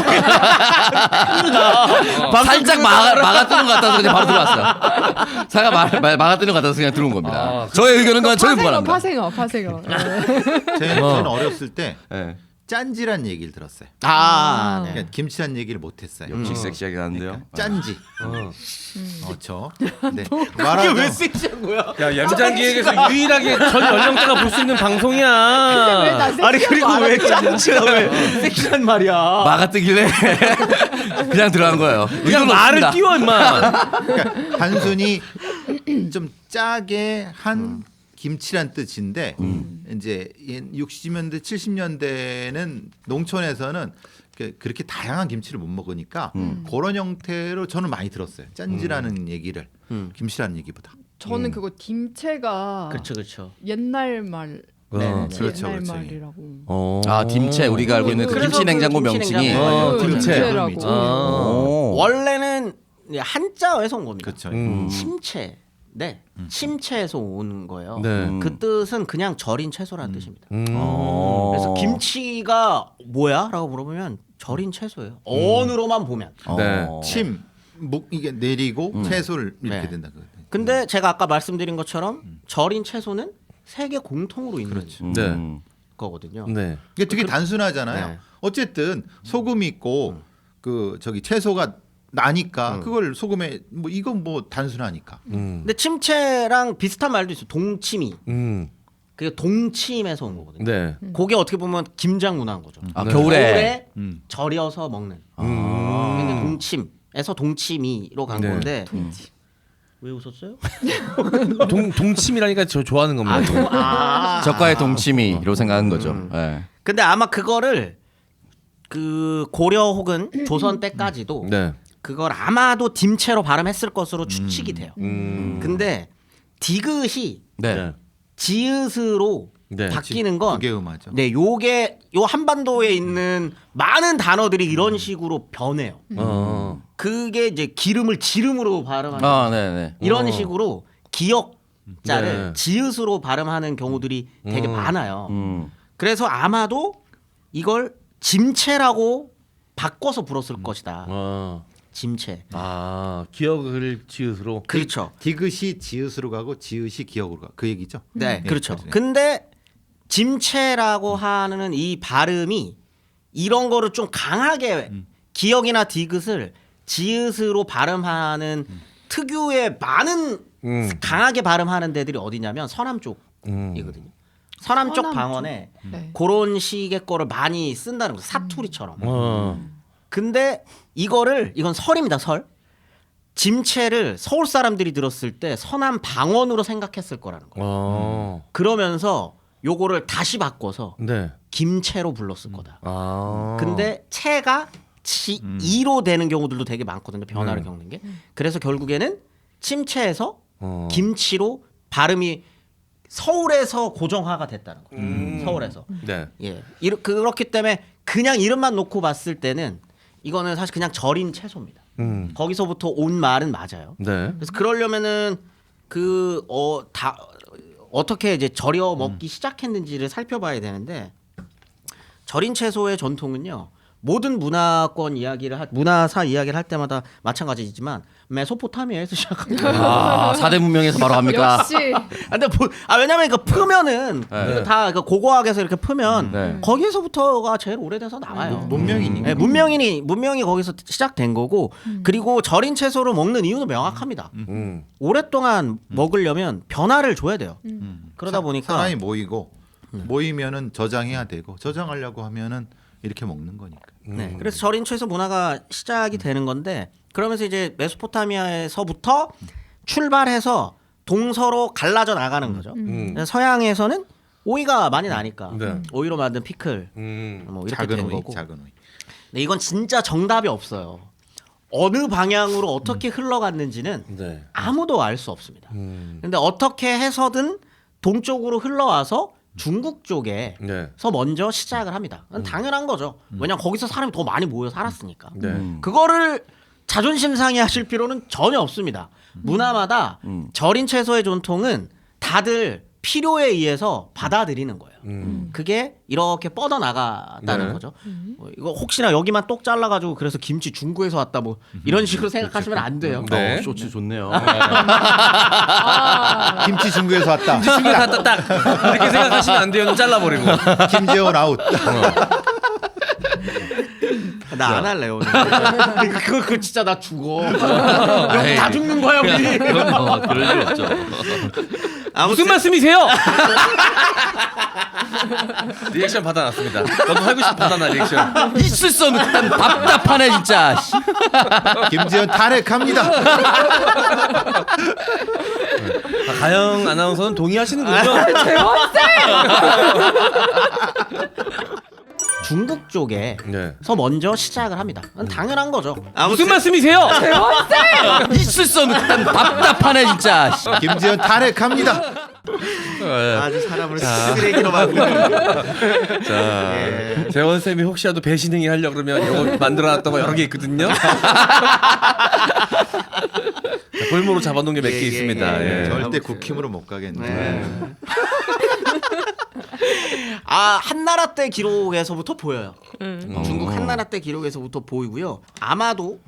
살짝 막아뜨는 것 같아서 그냥 바로 들어왔어요. 사가 막아뜨는 것 같아서 그냥 들어온 겁니다. 저의 의견은 그건 전혀 무관합니다. 파생어. 네. 저는 어렸을 때 네. 짠지란 얘기를 들었어요. 네. 그러니까 김치란 얘기를 못했어요. 역시 섹시하게 하는데요. 짠지. 그렇죠. 네. 그게 말하자면 왜 섹시한 거야? 야 염장기획에서 유일하게 전 연령대가 볼 수 있는 방송이야. 아니 그리고 왜 짠지가 왜 섹시한 말이야? 막아뜨길래 그냥 들어간 거예요. 그냥 말을 띄워 임마. 그러니까 단순히 좀 짜게 한 김치란 뜻인데 이제 60년대 70년대는 농촌에서는 그렇게 다양한 김치를 못 먹으니까 그런 형태로 저는 많이 들었어요. 짠지라는 얘기를 김치라는 얘기보다. 저는 그거 김채가 그렇죠. 옛날 말. 네. 그렇죠, 옛날 그렇죠. 말이라고. 아 김채 우리가 알고 있는 그 그래서 김치 냉장고 그 명칭이 김치 냉장고. 김채. 김채라고. 오. 원래는 한자어에서 온 겁니다. 그렇죠. 침체. 네, 침체에서 오는 거예요. 네. 그 뜻은 그냥 절인 채소라는 뜻입니다. 그래서 그래서 김치가 뭐야?라고 물어보면 절인 채소예요. 어느로만 보면. 네. 침, 묵 이게 내리고 채소를 이렇게 네. 된다. 근데 제가 아까 말씀드린 것처럼 절인 채소는 세계 공통으로 있는 네. 거거든요. 네. 이게 되게 단순하잖아요. 네. 어쨌든 소금이 있고 그 저기 채소가 나니까 그걸 소금에 뭐 이건 뭐 단순하니까. 근데 침체랑 비슷한 말도 있어요. 동치미. 그게 동침에서 온 거거든요. 네. 그게 어떻게 보면 김장 문화인 거죠. 아, 겨울에 절여서 먹는. 근데 동침에서 동치미로 간 네. 건데 왜 웃었어요? 동침이라니까 저 좋아하는 겁니다. 적과의 동치미로 생각한 거죠. 네. 근데 아마 그거를 그 고려 혹은 조선 때까지도 네. 그걸 아마도 딤체로 발음했을 것으로 추측이 돼요. 근데 디귿이 네. 지읒으로 네. 바뀌는 건 그게 음하죠. 네, 요게 요 한반도에 있는 많은 단어들이 이런 식으로 변해요. 그게 이제 기름을 지름으로 발음하는 아, 네네. 이런 식으로 기역자를 네. 지읒으로 발음하는 경우들이 되게 많아요. 음. 그래서 아마도 이걸 짐체라고 바꿔서 불었을 것이다. 짐체. 아, 기억을 지읒으로. 그렇죠. 디귿이 지읒으로 가고 지읒이 기역으로 가. 그 얘기죠. 네, 그렇죠. 그렇죠. 근데 짐체라고 하는 이 발음이 이런 거를 좀 강하게 기역이나 디귿을 지읒으로 발음하는 특유의 많은 강하게 발음하는 데들이 어디냐면 서남 쪽이거든요. 서남 쪽 서남 방언에 네. 그런 식의 거를 많이 쓴다는 거죠. 사투리처럼. 어. 근데 이건 설입니다. 설. 짐체를 서울 사람들이 들었을 때 서남 방언으로 생각했을 거라는 거예요. 그러면서 요거를 다시 바꿔서 네. 김체로 불렀을 거다. 아. 근데 체가 이로 되는 경우들도 되게 많거든요. 변화를 겪는 게. 그래서 결국에는 침체에서 김치로 발음이 서울에서 고정화가 됐다는 거예요. 서울에서. 네. 예. 그렇기 때문에 그냥 이름만 놓고 봤을 때는 이거는 사실 그냥 절인 채소입니다. 거기서부터 온 말은 맞아요. 네. 그래서 그러려면은 어떻게 이제 절여 먹기 시작했는지를 살펴봐야 되는데 절인 채소의 전통은요. 모든 문화사 이야기를 할 때마다 마찬가지지만 메소포타미아에서 시작합니다. 아, 4대 문명에서 바로 갑니까? 역시 근데 왜냐면 이거 풀면은 이거 다 고고학에서 이렇게 풀면 네. 거기에서부터가 제일 오래돼서 나와요. 문명이니까. 네, 문명이 거기서 시작된 거고 그리고 절인 채소를 먹는 이유는 명확합니다. 오랫동안 먹으려면 변화를 줘야 돼요. 그러다 보니까 사람이 모이면은 저장해야 되고 저장하려고 하면은 이렇게 먹는 거니까. 네, 그래서 절인 채소 문화가 시작이 되는 건데 그러면서 이제 메소포타미아에서부터 출발해서 동서로 갈라져 나가는 거죠. 그래서 서양에서는 오이가 많이 나니까 네. 오이로 만든 피클 뭐 이렇게 작은 된 오이, 거고. 작은 오이. 근데 이건 진짜 정답이 없어요. 어느 방향으로 어떻게 흘러갔는지는 네. 아무도 알 수 없습니다. 근데 어떻게 해서든 동쪽으로 흘러와서 중국 쪽에서 네. 먼저 시작을 합니다. 그건 당연한 거죠. 왜냐면 거기서 사람이 더 많이 모여 살았으니까. 네. 그거를 자존심 상해하실 필요는 전혀 없습니다. 문화마다 절인 채소의 전통은 다들 필요에 의해서 받아들이는 거예요. 그게 이렇게 뻗어 나갔다는 네. 거죠. 이거 혹시나 여기만 똑 잘라가지고 그래서 김치 중구에서 왔다 뭐 이런 식으로 생각하시면 안 돼요. 네. 쇼츠 좋네요. 김치 중국에서 왔다. 중국에서 딱 이렇게 생각하시면 안 돼요. 잘라버리고. 김재원 아웃. 나 안 할래 오늘. 그거 진짜 나 죽어. 여기 다 죽는 거야 우리. 그럴 일 없죠. 무슨 말씀이세요? 리액션 받아놨습니다. 너도 하고 싶어 받아놔 리액션. 있을 수 없는 답답하네 진짜. 김재원 탄핵합니다. 가영 아나운서는 동의하시는군요. 중국 쪽에서 네. 먼저 시작을 합니다. 그건 당연한 거죠. 무슨 말씀이세요? 있을 수 없는 답답하네 진짜. 김재원 탄핵합니다. 아주 사람을 쓰레기로 만드는. 자, 예. 재원 쌤이 혹시라도 배신행위 하려 고 그러면 이거 만들어놨던 거 여러 개 있거든요. 자, 볼모로 잡아놓은 게 몇 개 예, 있습니다. 예, 예. 절대 국힘으로 못 가겠네. 네. 아 한나라 때 기록에서부터 보여요. 중국 한나라 때 기록에서부터 보이고요. 아마도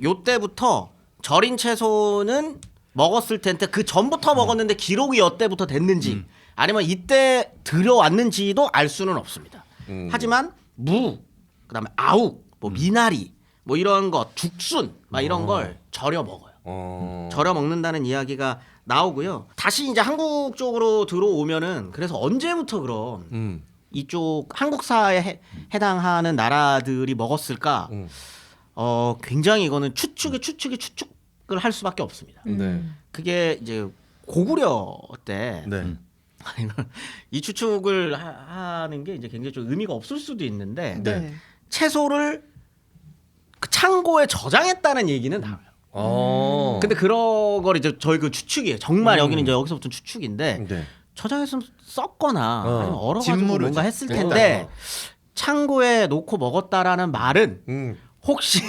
요 때부터 절인 채소는 먹었을 텐데 그 전부터 먹었는데 기록이 이때부터 됐는지 아니면 이때 들여왔는지도 알 수는 없습니다. 하지만 무, 그다음에 아욱, 뭐 미나리, 뭐 이런 거 죽순, 막 이런 걸 절여 먹어요. 절여 먹는다는 이야기가 나오고요. 다시 이제 한국 쪽으로 들어오면은 그래서 언제부터 그럼 이쪽 한국사에 해당하는 나라들이 먹었을까? 굉장히 이거는 추측을 할 수밖에 없습니다. 네. 그게 이제 고구려 때 네. 이 추측을 하는 게 이제 굉장히 좀 의미가 없을 수도 있는데 네. 채소를 그 창고에 저장했다는 얘기는 나와요. 근데 그런 걸 이제 저희 그 추측이에요. 정말 여기는 이제 여기서부터 추측인데 네. 저장했으면 썩거나 아니면 얼어가지고 진물을 뭔가 했을 일단. 텐데 창고에 놓고 먹었다라는 말은 혹시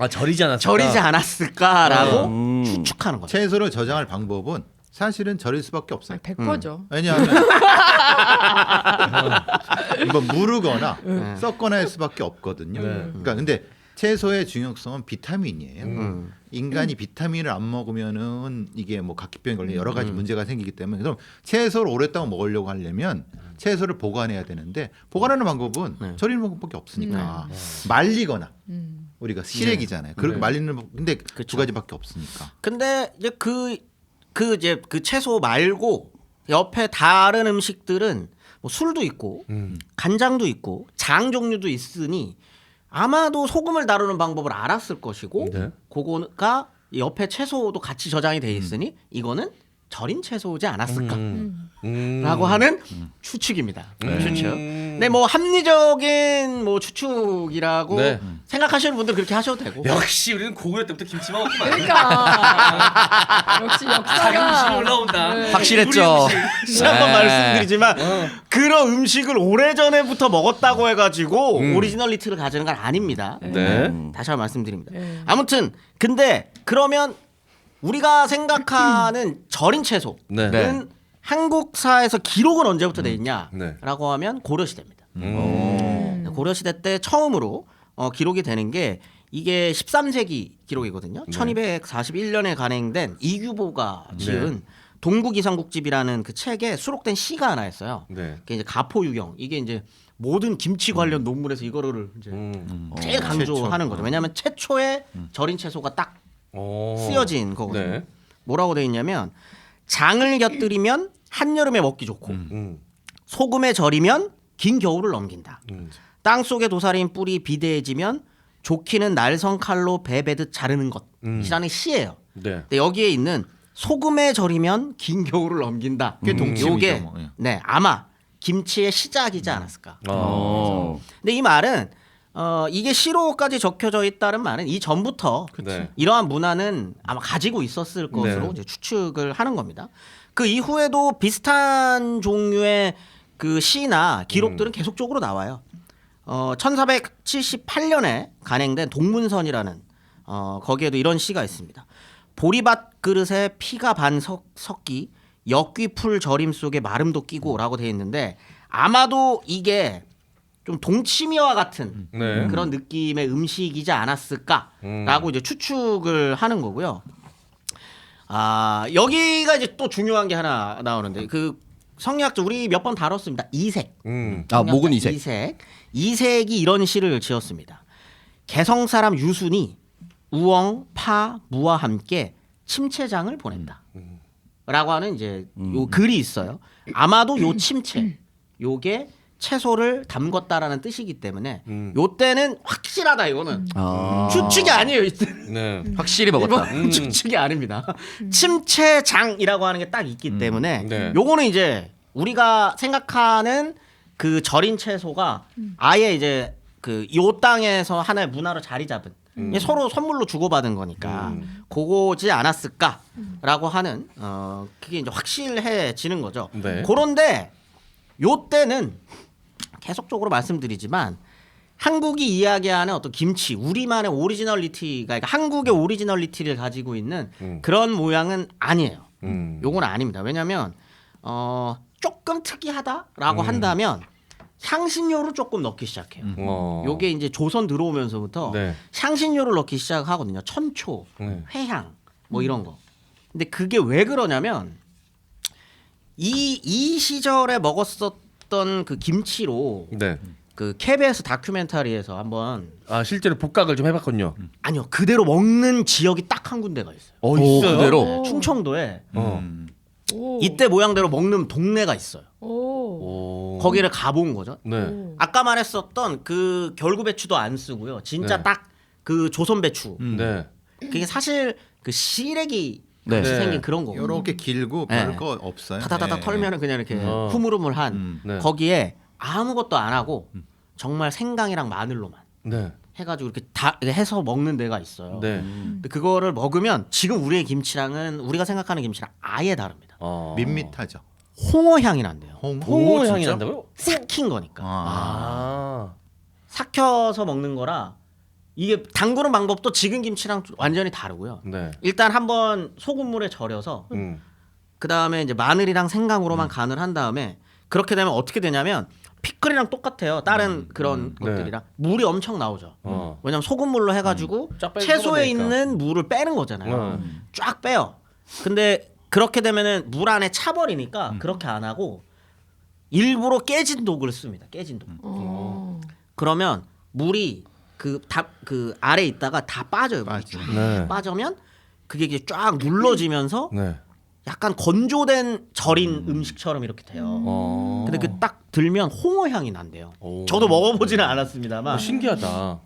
절이지 않았을까? 절이지 않았을까라고 추측하는 거죠. 채소를 저장할 방법은 사실은 절일 수밖에 없어요. 100%죠. 왜냐하면 뭐 무르거나 썩거나 할 수밖에 없거든요. 그러니까 근데 채소의 중요성은 비타민이에요. 인간이 비타민을 안 먹으면은 이게 뭐 각기병에 걸리는 여러 가지 문제가 생기기 때문에 그럼 채소를 오랫동안 먹으려고 하려면 채소를 보관해야 되는데 보관하는 방법은 절이는 방법밖에 없으니까 말리거나 우리가 시래기잖아요. 그렇게 말리는 법 근데 두 가지밖에 없으니까. 근데 이제 그 채소 말고 옆에 다른 음식들은 뭐 술도 있고 간장도 있고 장 종류도 있으니 아마도 소금을 다루는 방법을 알았을 것이고 네. 그거가 옆에 채소도 같이 저장이 돼 있으니 이거는 절인 채소지 않았을까라고 하는 추측입니다. 추측. 네, 뭐 합리적인 뭐 추측이라고 네. 생각하시는 분들 그렇게 하셔도 되고. 역시 우리는 고구려 때부터 김치 먹었구만. 그러니까 역시 자긍심이 역사가 올라온다. 네. 확실했죠. 다시 한번 말씀드리지만 그런 음식을 오래전에부터 먹었다고 해가지고 오리지널리티를 가지는 건 아닙니다. 네. 다시 한번 말씀드립니다. 네. 아무튼 근데 그러면 우리가 생각하는 절인 채소는 네. 한국사에서 기록은 언제부터 돼 네. 있냐라고 하면 고려시대입니다. 고려시대 때 처음으로 기록이 되는 게 이게 13세기 기록이거든요. 1241년에 간행된 이규보가 지은 동국이성국집이라는 그 책에 수록된 시가 하나 있어요. 네. 그게 이제 가포유경. 이게 이제 모든 김치 관련 논문에서 이거를 이제 제일 강조하는 거죠. 왜냐하면 최초의 절인 채소가 딱 쓰여진 거거든요. 네. 뭐라고 돼 있냐면 장을 곁들이면 한여름에 먹기 좋고 소금에 절이면 긴 겨울을 넘긴다. 땅 속에 도사린 뿔이 비대해지면 좋기는 날성 칼로 배 베듯 자르는 것이라는 시예요. 네. 근데 여기에 있는 소금에 절이면 긴 겨울을 넘긴다. 그게 동치미죠, 요게 뭐. 예. 네 아마 김치의 시작이지 않았을까. 어. 근데 이 말은 이게 시로까지 적혀져 있다는 말은 이 전부터 네. 이러한 문화는 아마 가지고 있었을 것으로 네. 이제 추측을 하는 겁니다. 그 이후에도 비슷한 종류의 그 시나 기록들은 계속적으로 나와요. 1478년에 간행된 동문선이라는 거기에도 이런 시가 있습니다. 보리밭 그릇에 피가 반 섞기 역귀풀 절임 속에 마름도 끼고라고 되어 있는데 아마도 이게 좀 동치미와 같은 네. 그런 느낌의 음식이지 않았을까라고 이제 추측을 하는 거고요. 여기가 이제 또 중요한 게 하나 나오는데 그 성리학자 우리 몇 번 다뤘습니다. 이색. 목은 이색. 이색이 이런 시를 지었습니다. 개성 사람 유순이 우엉, 파, 무와 함께 침체장을 보낸다. 라고 하는 이제 요 글이 있어요. 아마도 요 침체, 요게 채소를 담궜다라는 뜻이기 때문에 요 때는 확실하다 이거는 추측이 아니에요. 이때는. 네. 확실히 먹었다. 이건 추측이 아닙니다. 침체장이라고 하는 게 딱 있기 때문에 네. 요거는 이제 우리가 생각하는 그 절인 채소가 아예 이제 요 땅에서 하나의 문화로 자리 잡은 이게 서로 선물로 주고받은 거니까 그거지 않았을까라고 하는 그게 이제 확실해지는 거죠. 네. 그런데 요 때는 계속적으로 말씀드리지만 한국이 이야기하는 어떤 김치 우리만의 오리지널리티가 그러니까 한국의 오리지널리티를 가지고 있는 그런 모양은 아니에요. 요건 아닙니다. 왜냐하면 조금 특이하다라고 한다면 향신료를 조금 넣기 시작해요. 요게 이제 조선 들어오면서부터 네. 향신료를 넣기 시작하거든요. 천초, 회향 뭐 이런 거. 근데 그게 왜 그러냐면 이 시절에 먹었었던 그 김치로 네. 그 KBS 다큐멘터리에서 한번 아 실제로 복각을 좀 해봤군요. 아니요 그대로 먹는 지역이 딱 한 군데가 있어요. 있어요. 그대로. 충청도에 오. 이때 모양대로 먹는 동네가 있어요. 오. 거기를 가본 거죠. 네. 아까 말했었던 그 결구 배추도 안 쓰고요. 진짜 네. 딱 그 조선 배추. 네. 그게 사실 그 시래기 네. 같이 네. 생긴 그런 거고. 이렇게 길고 네. 별거 없어요. 타다다다 네. 털면은 그냥 이렇게 어. 흐물흐물한 네. 거기에 아무것도 안 하고 정말 생강이랑 마늘로만 네. 해가지고 이렇게 다 해서 먹는 데가 있어요. 네. 근데 그거를 먹으면 지금 우리의 김치랑은 우리가 생각하는 김치랑 아예 다릅니다. 밋밋하죠. 홍어 향이 난대요. 홍어 향이 진짜? 난다고요? 삭힌 거니까. 아. 삭혀서 먹는 거라 이게 담그는 방법도 지금 김치랑 완전히 다르고요. 네. 일단 한번 소금물에 절여서 그 다음에 이제 마늘이랑 생강으로만 간을 한 다음에 그렇게 되면 어떻게 되냐면 피클이랑 똑같아요. 다른 그런 네. 것들이랑 물이 엄청 나오죠. 어. 왜냐면 소금물로 해가지고 쫙 빼고 채소에 섞어내니까. 있는 물을 빼는 거잖아요. 쫙 빼요. 근데 그렇게 되면은 물 안에 차버리니까 그렇게 안 하고 일부러 깨진 독을 씁니다. 깨진 독. 어. 그러면 물이 그 아래 있다가 다 빠져요. 물이 빠져. 쫙 네. 빠지면 그게 이제 쫙 눌러지면서 네. 약간 건조된 절인 음식처럼 이렇게 돼요. 근데 그 딱 들면 홍어 향이 난대요. 오. 저도 먹어보지는 않았습니다만 신기하다.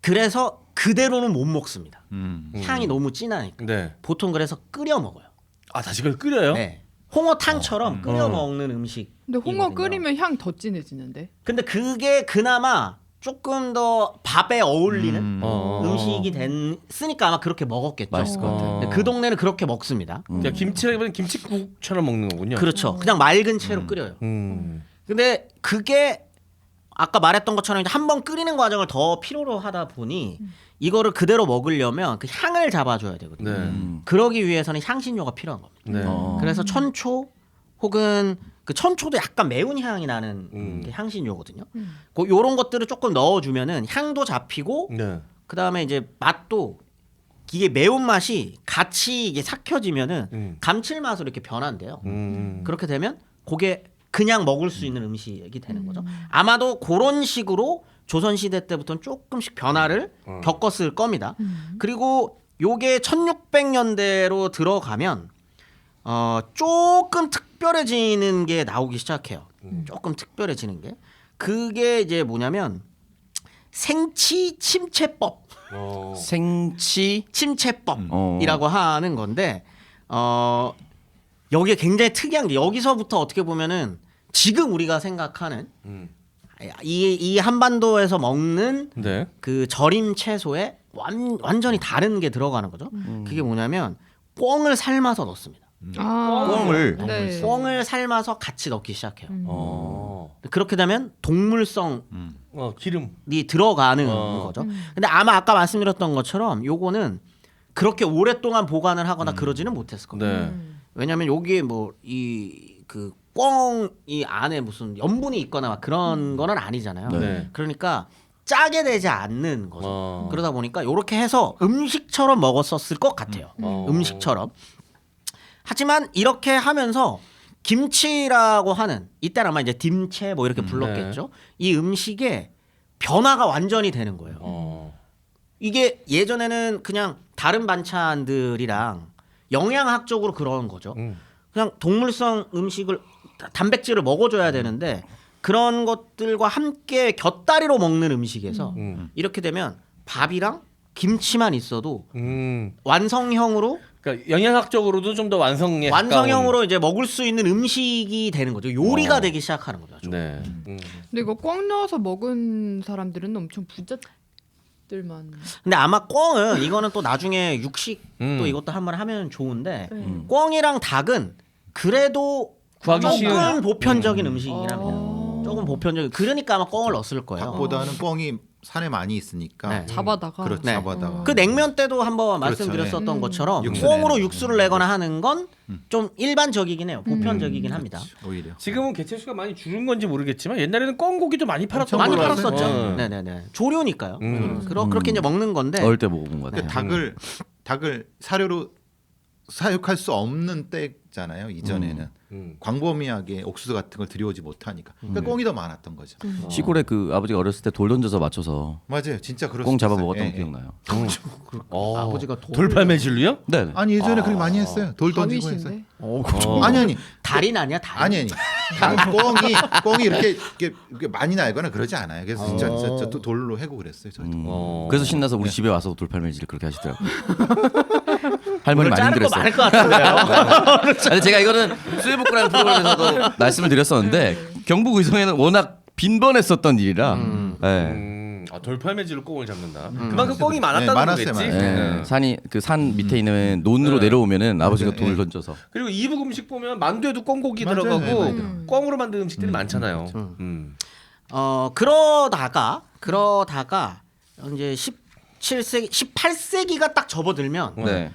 그래서 그대로는 못 먹습니다. 음. 향이 너무 진하니까 네. 보통 그래서 끓여 먹어요. 아 다시 그걸 끓여요? 네. 홍어탕처럼 끓여 먹는 음식. 근데 홍어 끓이면 향 더 진해지는데. 근데 그게 그나마 조금 더 밥에 어울리는 음식이 됐으니까 아마 그렇게 먹었겠죠. 맛있을 것 같아요. 근데 그 동네는 그렇게 먹습니다. 그러니까 김치라기보다는 김치국처럼 먹는 거군요. 그렇죠. 그냥 맑은 채로 끓여요. 근데 그게 아까 말했던 것처럼 이제 한번 끓이는 과정을 더 필요로 하다 보니 이거를 그대로 먹으려면 그 향을 잡아줘야 되거든요. 네. 그러기 위해서는 향신료가 필요한 겁니다. 네. 그래서 천초 혹은 그 천초도 약간 매운 향이 나는 게 향신료거든요. 요런 것들을 조금 넣어주면은 향도 잡히고 네. 그 다음에 이제 맛도 이게 매운 맛이 같이 이게 삭혀지면은 감칠맛으로 이렇게 변한대요. 그렇게 되면 그게 그냥 먹을 수 있는 음식이 되는 거죠. 아마도 그런 식으로 조선시대 때부터는 조금씩 변화를 겪었을 겁니다. 그리고 요게 1600년대로 들어가면 조금 특별해지는 게 나오기 시작해요. 조금 특별해지는 게 그게 이제 뭐냐면 생치 침체법. 생치 침체법이라고 하는 건데 여기에 굉장히 특이한 게 여기서부터 어떻게 보면은 지금 우리가 생각하는 이 한반도에서 먹는 네. 그 절임 채소에 완전히 다른 게 들어가는 거죠. 그게 뭐냐면 꿩을 삶아서 넣습니다. 꿩을 네. 꿩을 삶아서 같이 넣기 시작해요. 어. 그렇게 되면 동물성이 기름. 들어가는 거죠. 근데 아마 아까 말씀드렸던 것처럼 요거는 그렇게 오랫동안 보관을 하거나 그러지는 못했을 겁니다. 네. 왜냐하면 여기에 뭐 이 그 꿩이 안에 무슨 염분이 있거나 막 그런 거는 아니잖아요. 네. 그러니까 짜게 되지 않는 거죠. 어. 그러다 보니까 이렇게 해서 음식처럼 먹었었을 것 같아요. 음식처럼. 하지만 이렇게 하면서 김치라고 하는 이때는 아마 이제 딤채 뭐 이렇게 불렀겠죠. 이 음식의 변화가 완전히 되는 거예요. 이게 예전에는 그냥 다른 반찬들이랑 영양학적으로 그런 거죠. 그냥 동물성 음식을 단백질을 먹어줘야 되는데 그런 것들과 함께 곁다리로 먹는 음식에서 이렇게 되면 밥이랑 김치만 있어도 완성형으로 그러니까 영양학적으로도 좀 더 완성에 완성형으로 이제 먹을 수 있는 음식이 되는 거죠. 요리가 되기 시작하는 거죠. 좀. 네. 근데 이거 꽝 넣어서 먹은 사람들은 엄청 부자들만. 근데 아마 꿩은 이거는 또 나중에 육식 또 이것도 한번 하면 좋은데 꿩이랑 닭은 그래도 구하기 조금 쉬운. 보편적인 음식이긴 합니다. 조금 보편적인. 그러니까 아마 꿩을 넣었을 거예요. 닭보다는 꿩이 산에 많이 있으니까 네. 잡아다가. 그렇죠. 네. 잡아다가 그 냉면 때도 한번 그렇죠. 말씀드렸었던 것처럼 육수 꿩으로 내는 육수를 내거나 하는 건 좀 일반적이긴 해요. 보편적이긴 합니다. 오히려 지금은 개체수가 많이 줄은 건지 모르겠지만 옛날에는 꿩고기도 많이 팔았던 많이 걸로 팔았었죠. 알아요. 네네네. 조료니까요. 그렇게 이제 먹는 건데. 어릴 때 먹어본 것 근데 같아요. 닭을 사료로 사육할 수 없는 때잖아요. 이전에는 광범위하게 옥수수 같은 걸 들여오지 못하니까. 그러니까 꿩이 더 많았던 거죠. 시골에 그 아버지가 어렸을 때 돌 던져서 맞춰서 맞아요, 진짜 그럴 꽁 수 잡아 있어요. 먹었던 예, 거 예. 기억나요. 아버지가 돌팔매질로요? 네. 아니 예전에 그렇게 많이 했어요. 돌 던지고 했어요. 밤이신데. 아니 달인 아니야 달인. 아니 꽁이 이렇게 많이 날거나 그러지 않아요. 그래서 진짜 저 돌로 해고 그랬어요. 저희도. 그래서 신나서 우리 집에 와서 돌팔매질 그렇게 하시더라고요. 할머니 이걸 많이 자를 거 힘들었어요. 많을 것 같은데요. 아니 제가 이거는 수해복구라는 프로그램에서도 말씀을 드렸었는데 경북 의성에는 워낙 빈번했었던 일이라 네. 돌팔매질로 꽁을 잡는다. 그만큼 꽁이 많았다는 네, 많았어요, 거겠지. 많았어요. 네. 산이 그 산 밑에 있는 논으로 내려오면은 아버지가 돌 던져서 그리고 이북 음식 보면 만두에도 꽁고기 맞아요. 들어가고 네, 맞아요. 꽁으로 만든 음식들이 많잖아요. 그러다가 이제 17세기, 18세기가 딱 접어들면 네.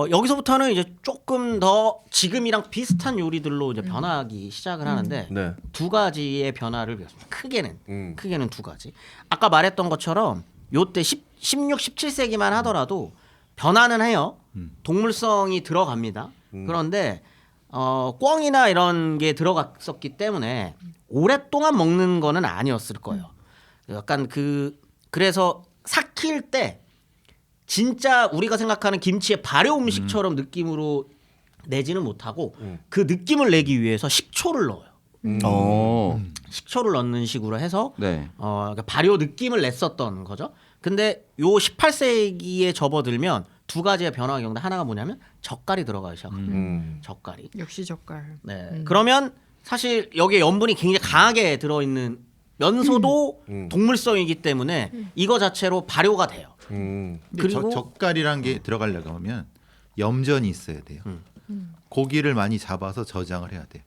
여기서부터는 이제 조금 더 지금이랑 비슷한 요리들로 이제 변하기 시작을 하는데 네. 두 가지의 변화를 보였습니다. 크게는 두 가지. 아까 말했던 것처럼 요때 16, 17세기만 하더라도 변화는 해요. 동물성이 들어갑니다. 그런데 꿩이나 이런 게 들어갔었기 때문에 오랫동안 먹는 거는 아니었을 거예요. 약간 그래서 삭힐 때 진짜 우리가 생각하는 김치의 발효 음식처럼 느낌으로 내지는 못하고 그 느낌을 내기 위해서 식초를 넣어요. 식초를 넣는 식으로 해서 네. 그러니까 발효 느낌을 냈었던 거죠. 근데 요 18세기에 접어들면 두 가지의 변화가 경우인데 하나가 뭐냐면 젓갈이 들어가기 시작합니다. 젓갈이. 역시 젓갈. 네. 그러면 사실 여기에 염분이 굉장히 강하게 들어있는 면서도 동물성이기 때문에 이거 자체로 발효가 돼요. 근데 그리고 젓갈이란 게 들어가려고 하면 염전이 있어야 돼요. 고기를 많이 잡아서 저장을 해야 돼요.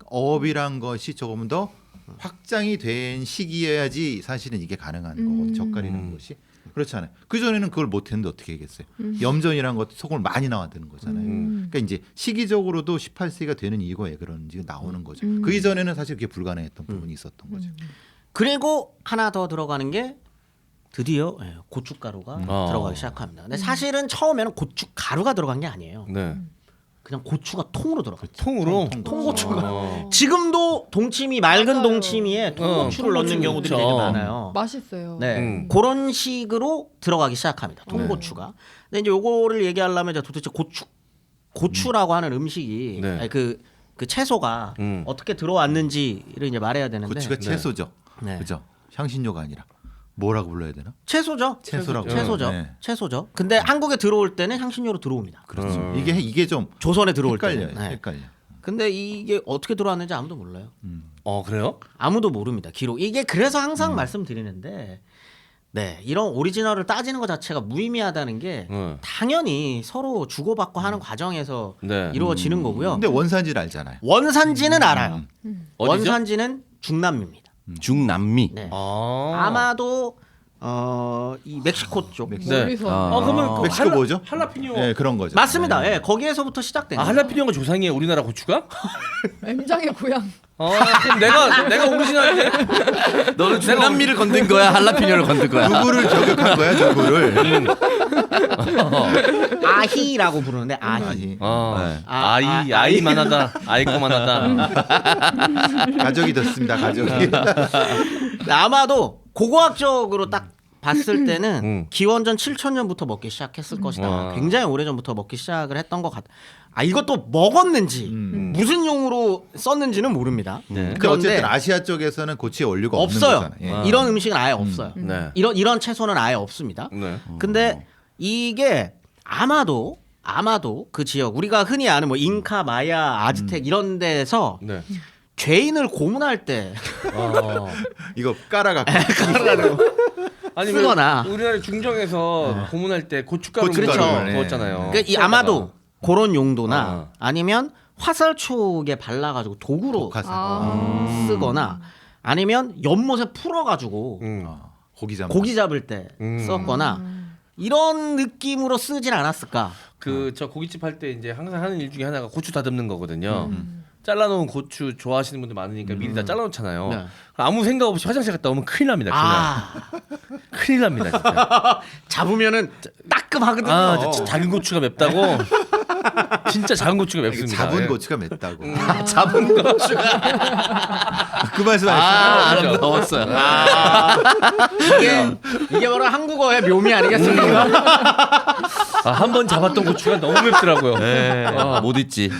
어업이란 것이 조금 더 확장이 된 시기여야지 사실은 이게 가능한 거거든요. 젓갈이라는 것이. 그렇잖아요. 그전에는 그걸 못했는데 어떻게 하겠어요. 염전이란 것도 소금을 많이 넣어야 되는 거잖아요. 그러니까 이제 시기적으로도 18세기가 되는 이유가 왜 그런지 나오는 거죠. 그 이전에는 사실 그게 불가능했던 부분이 있었던 거죠. 그리고 하나 더 들어가는 게 드디어 고춧가루가 들어가기 시작합니다. 근데 사실은 처음에는 고춧가루가 들어간 게 아니에요. 네. 그냥 고추가 통으로 들어갔죠. 통으로. 통고추가. 지금도 동치미 맑은 맞아요. 동치미에 통고추를 넣는 통고추 경우들이 넣죠. 되게 많아요. 맛있어요. 네, 그런 식으로 들어가기 시작합니다. 통고추가. 근데 이제 요거를 얘기하려면 이제 도대체 고추라고 하는 음식이 네. 아니, 그 채소가 어떻게 들어왔는지를 이제 말해야 되는데 고추가 채소죠. 네. 그죠? 향신료가 아니라 뭐라고 불러야 되나? 채소죠. 채소라고. 채소죠. 네. 채소죠. 근데 한국에 들어올 때는 향신료로 들어옵니다. 그렇죠. 이게 좀 조선에 들어올 헷갈려요. 때는. 네. 헷갈려. 근데 이게 어떻게 들어왔는지 아무도 몰라요. 그래요? 아무도 모릅니다. 기록. 이게 그래서 항상 말씀드리는데 네, 이런 오리지널을 따지는 것 자체가 무의미하다는 게 당연히 서로 주고받고 하는 과정에서 네. 이루어지는 거고요. 근데 원산지를 알잖아요. 원산지는 알아요. 어디죠? 원산지는 중남미입니다. 중남미. 네. 아. 아마도 이 멕시코 쪽. 네. 멀리서. 그러면 그 멕시코 뭐죠? 할라피뇨. 네, 그런 거죠. 맞습니다. 예, 거기에서부터 시작된 거예요. 할라피뇨가 조상이에요. 우리나라 고추가? M장의 고향. 그럼 내가 오리지널인데. 너는 중남미를 건든 거야, 할라피뇨를 건든 거야. 누구를 저격한 거야, 누구를? 아히라고 부르는데 아히. 아니, 네. 아이만하다. 아이고만하다. 가족이 됐습니다, 가족이. 아마도 고고학적으로 딱 봤을 때는 기원전 7,000년부터 먹기 시작했을 것이다. 굉장히 오래전부터 먹기 시작을 했던 것 같아. 이것도 먹었는지 무슨 용으로 썼는지는 모릅니다. 네. 근데 어쨌든 아시아 쪽에서는 고추의 원료가 없는 없어요. 거잖아요. 예. 이런 음식은 아예 없어요. 네. 이런 채소는 아예 없습니다. 네. 근데 이게 아마도 아마도 그 지역 우리가 흔히 아는 뭐 잉카, 마야, 아즈텍 이런 데서 네. 죄인을 고문할 때 이거 깔아갖고 아니 쓰거나. 왜 우리나라 중정에서 고문할 때 고춧가루 고춧가루, 네. 넣었잖아요. 그러니까 이 아마도 그런 용도나 어. 아니면 화살촉에 발라가지고 도구로 독화살. 쓰거나 아니면 연못에 풀어가지고 고기 잡 잡을 때 썼거나 이런 느낌으로 쓰진 않았을까. 그 저 고깃집 할 때 이제 항상 하는 일 중에 하나가 고추 다듬는 거거든요. 잘라놓은 고추 좋아하시는 분들 많으니까 미리 다 잘라놓잖아요. 네. 아무 생각 없이 화장실 갔다 오면 큰일 납니다. 큰일 납니다. 진짜. 잡으면은 따끔하거든요. 진짜 작은 고추가 맵다고. 진짜 작은 고추가 맵습니다. 잡은 예. 고추가 맵다고. 잡은 고추가 그 말씀 그렇죠. 넣었어요. 이게 바로 한국어의 묘미 아니겠습니까? 한 번 잡았던 고추가 너무 맵더라고요. 못 잊지.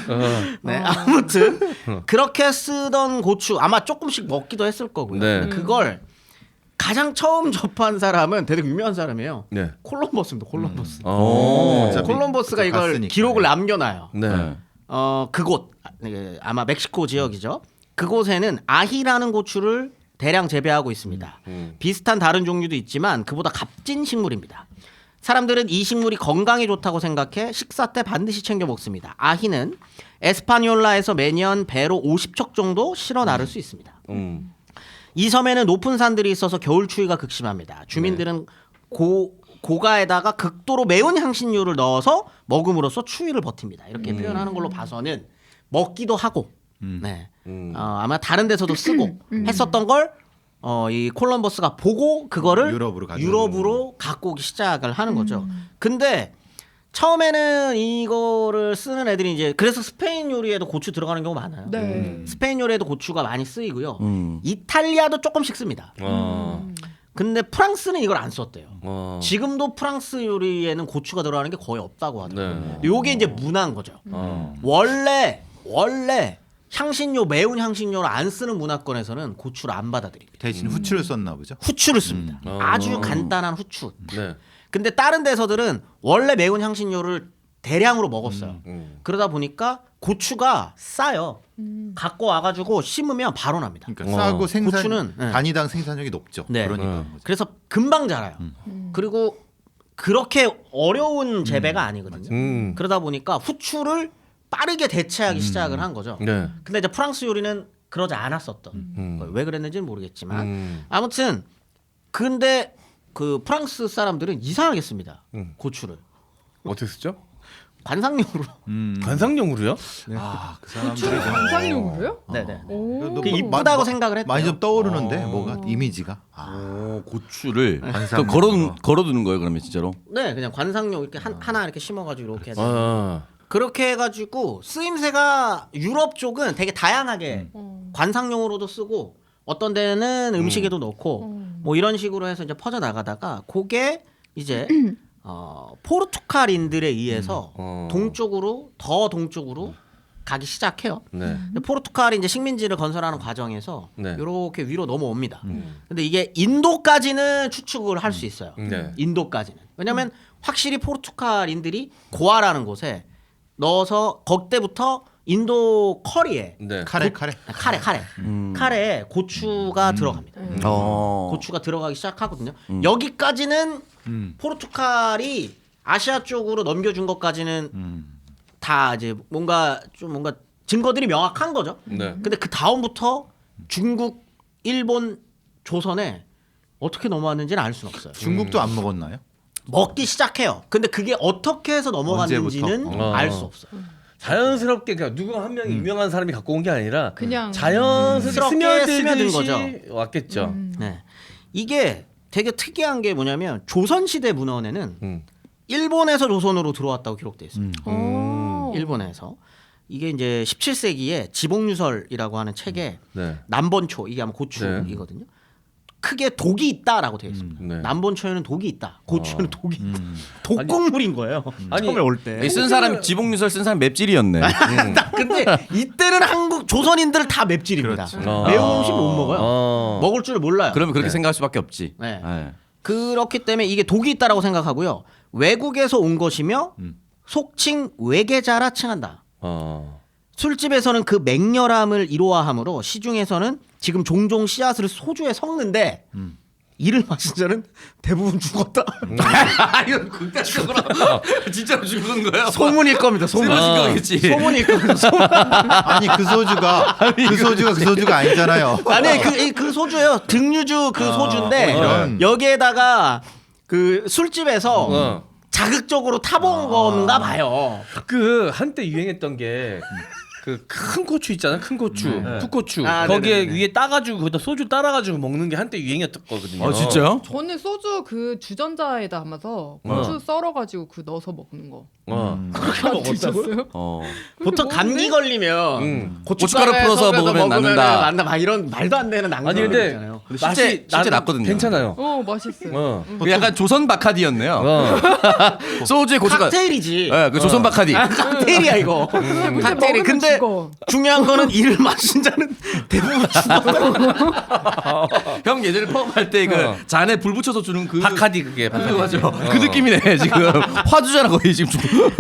네, 아무튼 그렇게 쓰던 고추 아마 조금씩 먹기도 했을 거고요. 네. 근데 그걸 가장 처음 접한 사람은 되게 유명한 사람이에요. 네. 콜럼버스입니다. 콜럼버스. 어차피 콜럼버스가 이걸 갔으니까. 기록을 남겨놔요. 네. 그곳 아마 멕시코 지역이죠. 그곳에는 아히라는 고추를 대량 재배하고 있습니다. 비슷한 다른 종류도 있지만 그보다 값진 식물입니다. 사람들은 이 식물이 건강에 좋다고 생각해 식사 때 반드시 챙겨 먹습니다. 아히는 에스파뇰라에서 매년 배로 50척 정도 실어 나를 수 있습니다. 이 섬에는 높은 산들이 있어서 겨울 추위가 극심합니다. 주민들은 고가에다가 극도로 매운 향신료를 넣어서 먹음으로써 추위를 버팁니다. 이렇게 표현하는 걸로 봐서는 먹기도 하고, 네. 아마 다른 데서도 쓰고 했었던 걸 이 콜럼버스가 보고 그거를 유럽으로 갖고 오기 시작을 하는 거죠. 근데 처음에는 이거를 쓰는 애들이 이제 그래서 스페인 요리에도 고추 들어가는 경우가 많아요. 네. 스페인 요리에도 고추가 많이 쓰이고요. 이탈리아도 조금씩 씁니다. 근데 프랑스는 이걸 안 썼대요. 지금도 프랑스 요리에는 고추가 들어가는 게 거의 없다고 하더라고요. 네. 요게 이제 문화인 거죠. 원래 향신료 매운 향신료를 안 쓰는 문화권에서는 고추를 안 받아들입니다. 대신 후추를 썼나 보죠. 후추를 씁니다. 아주 간단한 후추. 네. 근데 다른 데서들은 원래 매운 향신료를 대량으로 먹었어요. 그러다 보니까 고추가 싸요. 갖고 와가지고 심으면 바로 납니다. 그러니까 싸고 생산 고추는, 네. 단위당 생산력이 높죠. 네. 그러니까 그래서 금방 자라요. 그리고 그렇게 어려운 재배가 아니거든요. 그러다 보니까 후추를 빠르게 대체하기 시작을 한 거죠. 네. 근데 이제 프랑스 요리는 그러지 않았었던 거예요. 왜 그랬는지는 모르겠지만 아무튼 근데 그 프랑스 사람들은 이상하게 씁니다. 고추를 어떻게 쓰죠? 관상용으로. 관상용으로요? 그 사람들이 관상용으로요? 네네. 오. 그게 이쁘다고 생각을 했대요. 많이 좀 떠오르는데 뭐가 이미지가. 고추를 관상. 그럼 걸어두는 거예요, 그러면 진짜로? 네, 그냥 관상용 이렇게 하나 이렇게 심어가지고 이렇게 해서 그렇게 해가지고 쓰임새가 유럽 쪽은 되게 다양하게 관상용으로도 쓰고 어떤 데는 음식에도 넣고 뭐 이런 식으로 해서 이제 퍼져 나가다가 그게 이제 포르투갈인들에 의해서 동쪽으로 더 동쪽으로 가기 시작해요. 네. 근데 포르투갈이 이제 식민지를 건설하는 과정에서 네. 이렇게 위로 넘어옵니다. 근데 이게 인도까지는 추측을 할 수 있어요. 네. 인도까지는. 왜냐하면 확실히 포르투갈인들이 고아라는 곳에 넣어서 그때부터 인도 커리에 네. 카레에 고추가 들어갑니다. 고추가 들어가기 시작하거든요. 여기까지는 포르투갈이 아시아 쪽으로 넘겨준 것까지는 다 이제 뭔가 증거들이 명확한 거죠. 네. 근데 그 다음부터 중국, 일본, 조선에 어떻게 넘어왔는지는 알 수는 없어요. 중국도 안 먹었나요? 먹기 시작해요. 근데 그게 어떻게 해서 넘어갔는지는 언제부터? 알 수 없어요. 자연스럽게 그냥 누가 한 명이 유명한 사람이 갖고 온 게 아니라 그냥 자연스럽게 스며든 스며들듯이 거죠. 왔겠죠. 네. 이게 되게 특이한 게 뭐냐면 조선시대 문헌에는 일본에서 조선으로 들어왔다고 기록되어 있습니다. 오. 일본에서. 이게 이제 17세기에 지복유설이라고 하는 책에 네. 남본초 이게 아마 고추이거든요. 크게 독이 있다라고 되어 있습니다. 네. 남본초에는 독이 있다. 고추에는 독이 있다. 독곡물인 거예요. 아니, 처음에 올 때. 쓴 사람 지복유설 쓴 사람 맵찔이었네. 근데 이때는 한국 조선인들 다 맵찔입니다. 매운 음식 못 먹어요. 먹을 줄 몰라요. 그러면 그렇게 생각할 수밖에 없지. 네. 네. 그렇기 때문에 이게 독이 있다라고 생각하고요. 외국에서 온 것이며 속칭 외계자라 칭한다. 어. 술집에서는 그 맹렬함을 이로화하므로 시중에서는 지금 종종 씨앗을 소주에 섞는데 이를 마신 자는 대부분 죽었다. 이건 극단적으로 진짜로 죽은 거예요? 소문일 겁니다. 소문. 거겠지. 소문일 겁니다. 소문. 아니 그 소주가 그 소주가 아니잖아요. 아니 그 소주예요. 등유주 그 소주인데 이런. 여기에다가 그 술집에서 어. 자극적으로 타본 건가 봐요. 그 한때 유행했던 게 그 큰 고추 있잖아, 큰 고추, 풋고추. 아, 거기에 네네네. 위에 따가지고 거기다 소주 따라가지고 먹는 게 한때 유행이었던 거거든요. 아 진짜요? 저는 소주 그 주전자에다 담아서 고추 썰어가지고 그 넣어서 먹는 거. 그렇게 먹었다고요? 드셨어요? 보통 감기 걸리면 고춧가루 풀어서 섞어서 먹으면 낫는다. 낫다. 막 이런 말도 안 되는 아니 낭만 근데 있잖아요. 실제 나는 낫거든요. 괜찮아요. 맛있어요. 그 약간 조선 바카디였네요. 소주에 고춧가루. 칵테일이지. 네, 그 조선 바카디. 칵테일이야 이거. 칵테일이. 먹으면 근데 죽어. 중요한 거는 이를 마신 자는 대부분 죽어. 형 예전에 펌할 때 그 잔에 불 붙여서 주는 그 바카디 그게 그거 맞죠? 그 느낌이네 지금 화주잖아 거의 지금.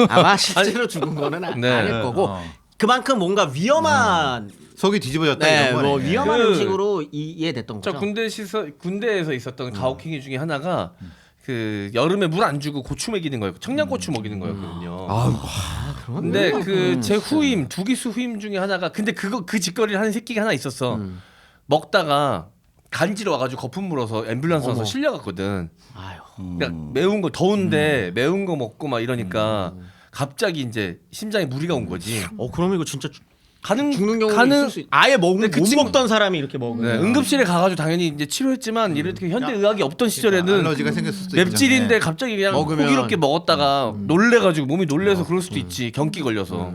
아마 실제로 죽은 거는 네. 아닐 거고 그만큼 뭔가 위험한 속이 뒤집어졌다 네, 이런 거네. 뭐 위험한 그- 음식으로 이해됐던 저 거죠. 군대에서 있었던 가혹행위 중에 하나가 그 여름에 물 안 주고 고추 먹이는 거예요. 청양고추 먹이는 거였거든요. 근데 그 제 후임 두 기수 후임 중에 하나가 근데 그 짓거리를 하는 새끼가 하나 있었어. 먹다가 간지러 와가지고 거품 물어서 앰뷸런스 와서 실려갔거든. 아유. 그러니까 매운 거 더운데 매운 거 먹고 막 이러니까 갑자기 이제 심장에 무리가 온 거지. 그럼 이거 진짜 가는 죽는 경우도 있을 수 아예 못 친구- 먹던 사람이 이렇게 네, 먹으면 응급실에 가가지고 당연히 이제 치료했지만 이렇게 현대 의학이 없던 시절에는 알러지가 생겼을 수도 맵찔인데 있잖아요. 갑자기 그냥 먹으면- 호기롭게 먹었다가 놀래가지고 몸이 놀래서 그럴 수도 있지. 경기 걸려서.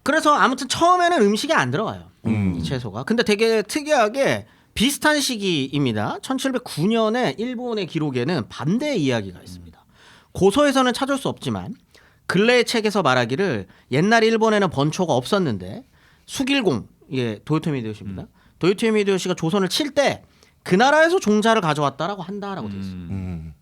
그래서 아무튼 처음에는 음식에 안 들어가요. 이 채소가. 근데 되게 특이하게 비슷한 시기입니다. 1709년에 일본의 기록에는 반대의 이야기가 있습니다. 고서에서는 찾을 수 없지만 근래의 책에서 말하기를 옛날 일본에는 번초가 없었는데 수길공, 예, 도요토미 히데요시입니다. 도요토미 히데요시가 조선을 칠 때 그 나라에서 종자를 가져왔다라고 한다라고 되어 있습니다.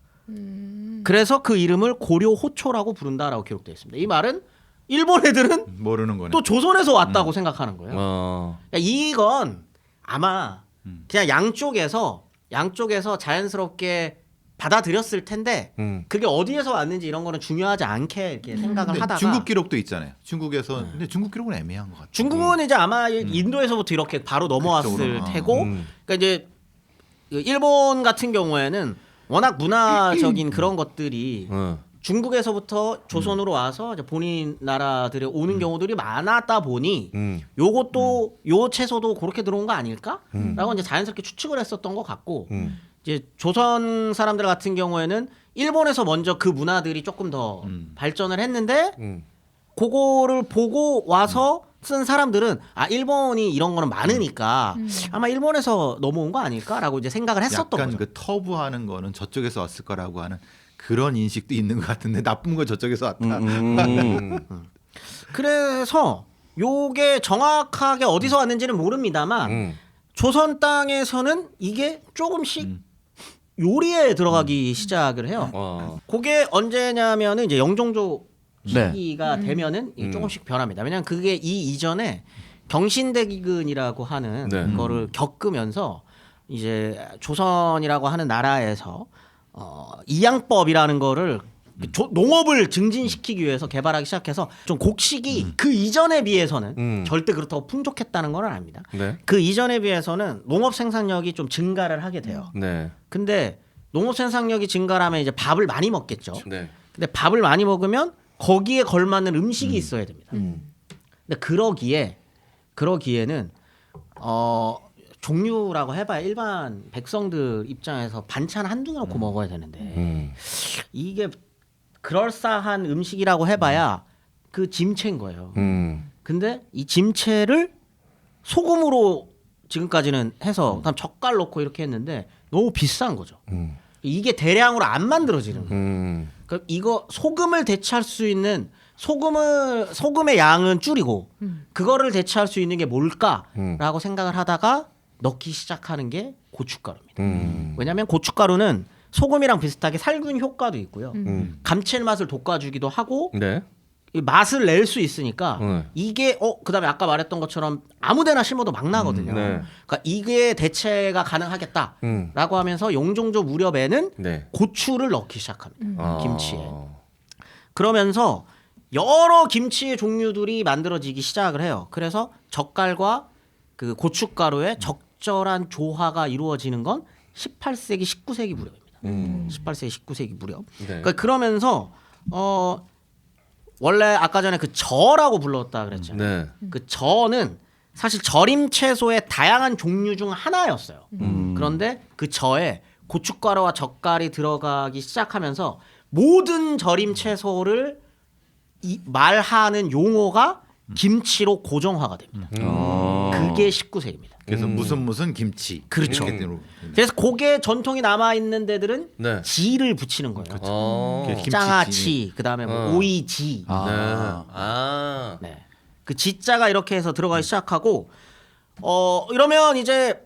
그래서 그 이름을 고려호초라고 부른다라고 기록되어 있습니다. 이 말은 일본 애들은 모르는 거네. 또 조선에서 왔다고 생각하는 거예요. 어. 그러니까 이건 아마 그냥 양쪽에서 자연스럽게 받아들였을 텐데 그게 어디에서 왔는지 이런 거는 중요하지 않게 이렇게 생각을 근데 하다가 중국 기록도 있잖아요. 중국에서 근데 중국 기록은 애매한 것 같아요. 중국은 이제 아마 인도에서부터 이렇게 바로 넘어왔을 그쪽으로. 테고 그러니까 이제 그 일본 같은 경우에는 워낙 문화적인 그런 것들이 중국에서부터 조선으로 와서 이제 본인 나라들에 오는 경우들이 많았다 보니 요것도 요 채소도 그렇게 들어온 거 아닐까라고 이제 자연스럽게 추측을 했었던 것 같고 이제 조선 사람들 같은 경우에는 일본에서 먼저 그 문화들이 조금 더 발전을 했는데 그거를 보고 와서 쓴 사람들은 아 일본이 이런 거는 많으니까 아마 일본에서 넘어온 거 아닐까라고 이제 생각을 했었던 약간 거죠. 그 터부하는 거는 저쪽에서 왔을 거라고 하는 그런 인식도 있는 것 같은데 나쁜 거 저쪽에서 왔다. 그래서 요게 정확하게 어디서 왔는지는 모릅니다만 조선 땅에서는 이게 조금씩 요리에 들어가기 시작을 해요. 그게 언제냐면은 이제 영종조 네. 시기가 되면은 이게 조금씩 변합니다. 왜냐면 그게 이 이전에 경신대기근이라고 하는 네. 거를 겪으면서 이제 조선이라고 하는 나라에서 이양법이라는 거를 농업을 증진시키기 위해서 개발하기 시작해서 좀 곡식이 그 이전에 비해서는 절대 그렇다고 풍족했다는 건 아닙니다. 네. 그 이전에 비해서는 농업 생산력이 좀 증가를 하게 돼요. 네. 근데 농업 생산력이 증가하면 이제 밥을 많이 먹겠죠. 네. 근데 밥을 많이 먹으면 거기에 걸맞는 음식이 있어야 됩니다. 근데 그러기에는 종류라고 해봐야 일반 백성들 입장에서 반찬 한두 개 넣고 먹어야 되는데 이게 그럴싸한 음식이라고 해봐야 그 짐채인 거예요. 근데 이 짐채를 소금으로 지금까지는 해서 그다음 젓갈 넣고 이렇게 했는데 너무 비싼 거죠. 이게 대량으로 안 만들어지는 거예요. 그러니까 이거 소금을 대체할 수 있는 소금의 양은 줄이고 그거를 대체할 수 있는 게 뭘까라고 생각을 하다가 넣기 시작하는 게 고춧가루입니다. 왜냐하면 고춧가루는 소금이랑 비슷하게 살균 효과도 있고요. 감칠맛을 돋궈주기도 하고 네. 이 맛을 낼 수 있으니까 이게 그다음에 아까 말했던 것처럼 아무데나 심어도 막 나거든요. 네. 그러니까 이게 대체가 가능하겠다라고 하면서 용종조 무렵에는 네. 고추를 넣기 시작합니다. 아. 김치에. 그러면서 여러 김치의 종류들이 만들어지기 시작을 해요. 그래서 젓갈과 그 고춧가루의 적절한 조화가 이루어지는 건 18세기, 19세기 무렵입니다. 18세기, 19세기 무렵. 네. 그러니까 그러면서 원래 아까 전에 그 저라고 불렀다 그랬잖아요. 네. 그 저는 사실 절임 채소의 다양한 종류 중 하나였어요. 그런데 그 저에 고춧가루와 젓갈이 들어가기 시작하면서 모든 절임 채소를 말하는 용어가 김치로 고정화가 됩니다. 그게 19세기입니다. 그래서 무슨 김치. 그렇죠. 이렇게 되는 그래서 고게 전통이 남아 있는 데들은 네. 지를 붙이는 거예요. 김치찌. 짱아치, 그다음에 뭐 오이지. 아. 네. 그 지자가 이렇게 해서 들어가기 시작하고 이러면 이제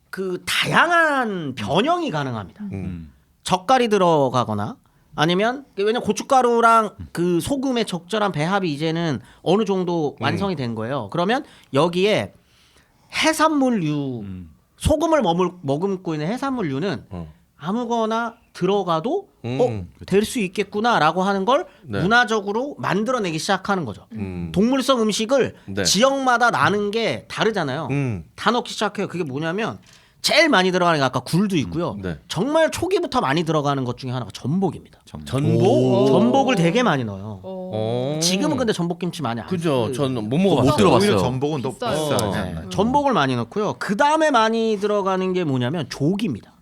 그 다양한 변형이 가능합니다. 젓갈이 들어가거나 아니면 왜냐면 고춧가루랑 그 소금의 적절한 배합이 이제는 어느 정도 완성이 된 거예요. 그러면 여기에 해산물류 소금을 머금고 있는 해산물류는 아무거나 들어가도 될 수 있겠구나라고 하는 걸 네. 문화적으로 만들어내기 시작하는 거죠. 동물성 음식을 네. 지역마다 나는 게 다르잖아요. 다 넣기 시작해요. 그게 뭐냐면 제일 많이 들어가는 게 아까 굴도 있고요. 네. 정말 초기부터 많이 들어가는 것 중에 하나가 전복입니다. 전복? 전복을 되게 많이 넣어요. 어. 지금은 근데 전복김치 많이 안 그죠. 쓰- 전 못 먹어봤어요. 못 들어봤어요. 오히려 전복은 더 비싸요. 비싸요. 네. 전복을 많이 넣고요. 그 다음에 많이 들어가는 게 뭐냐면 조기입니다.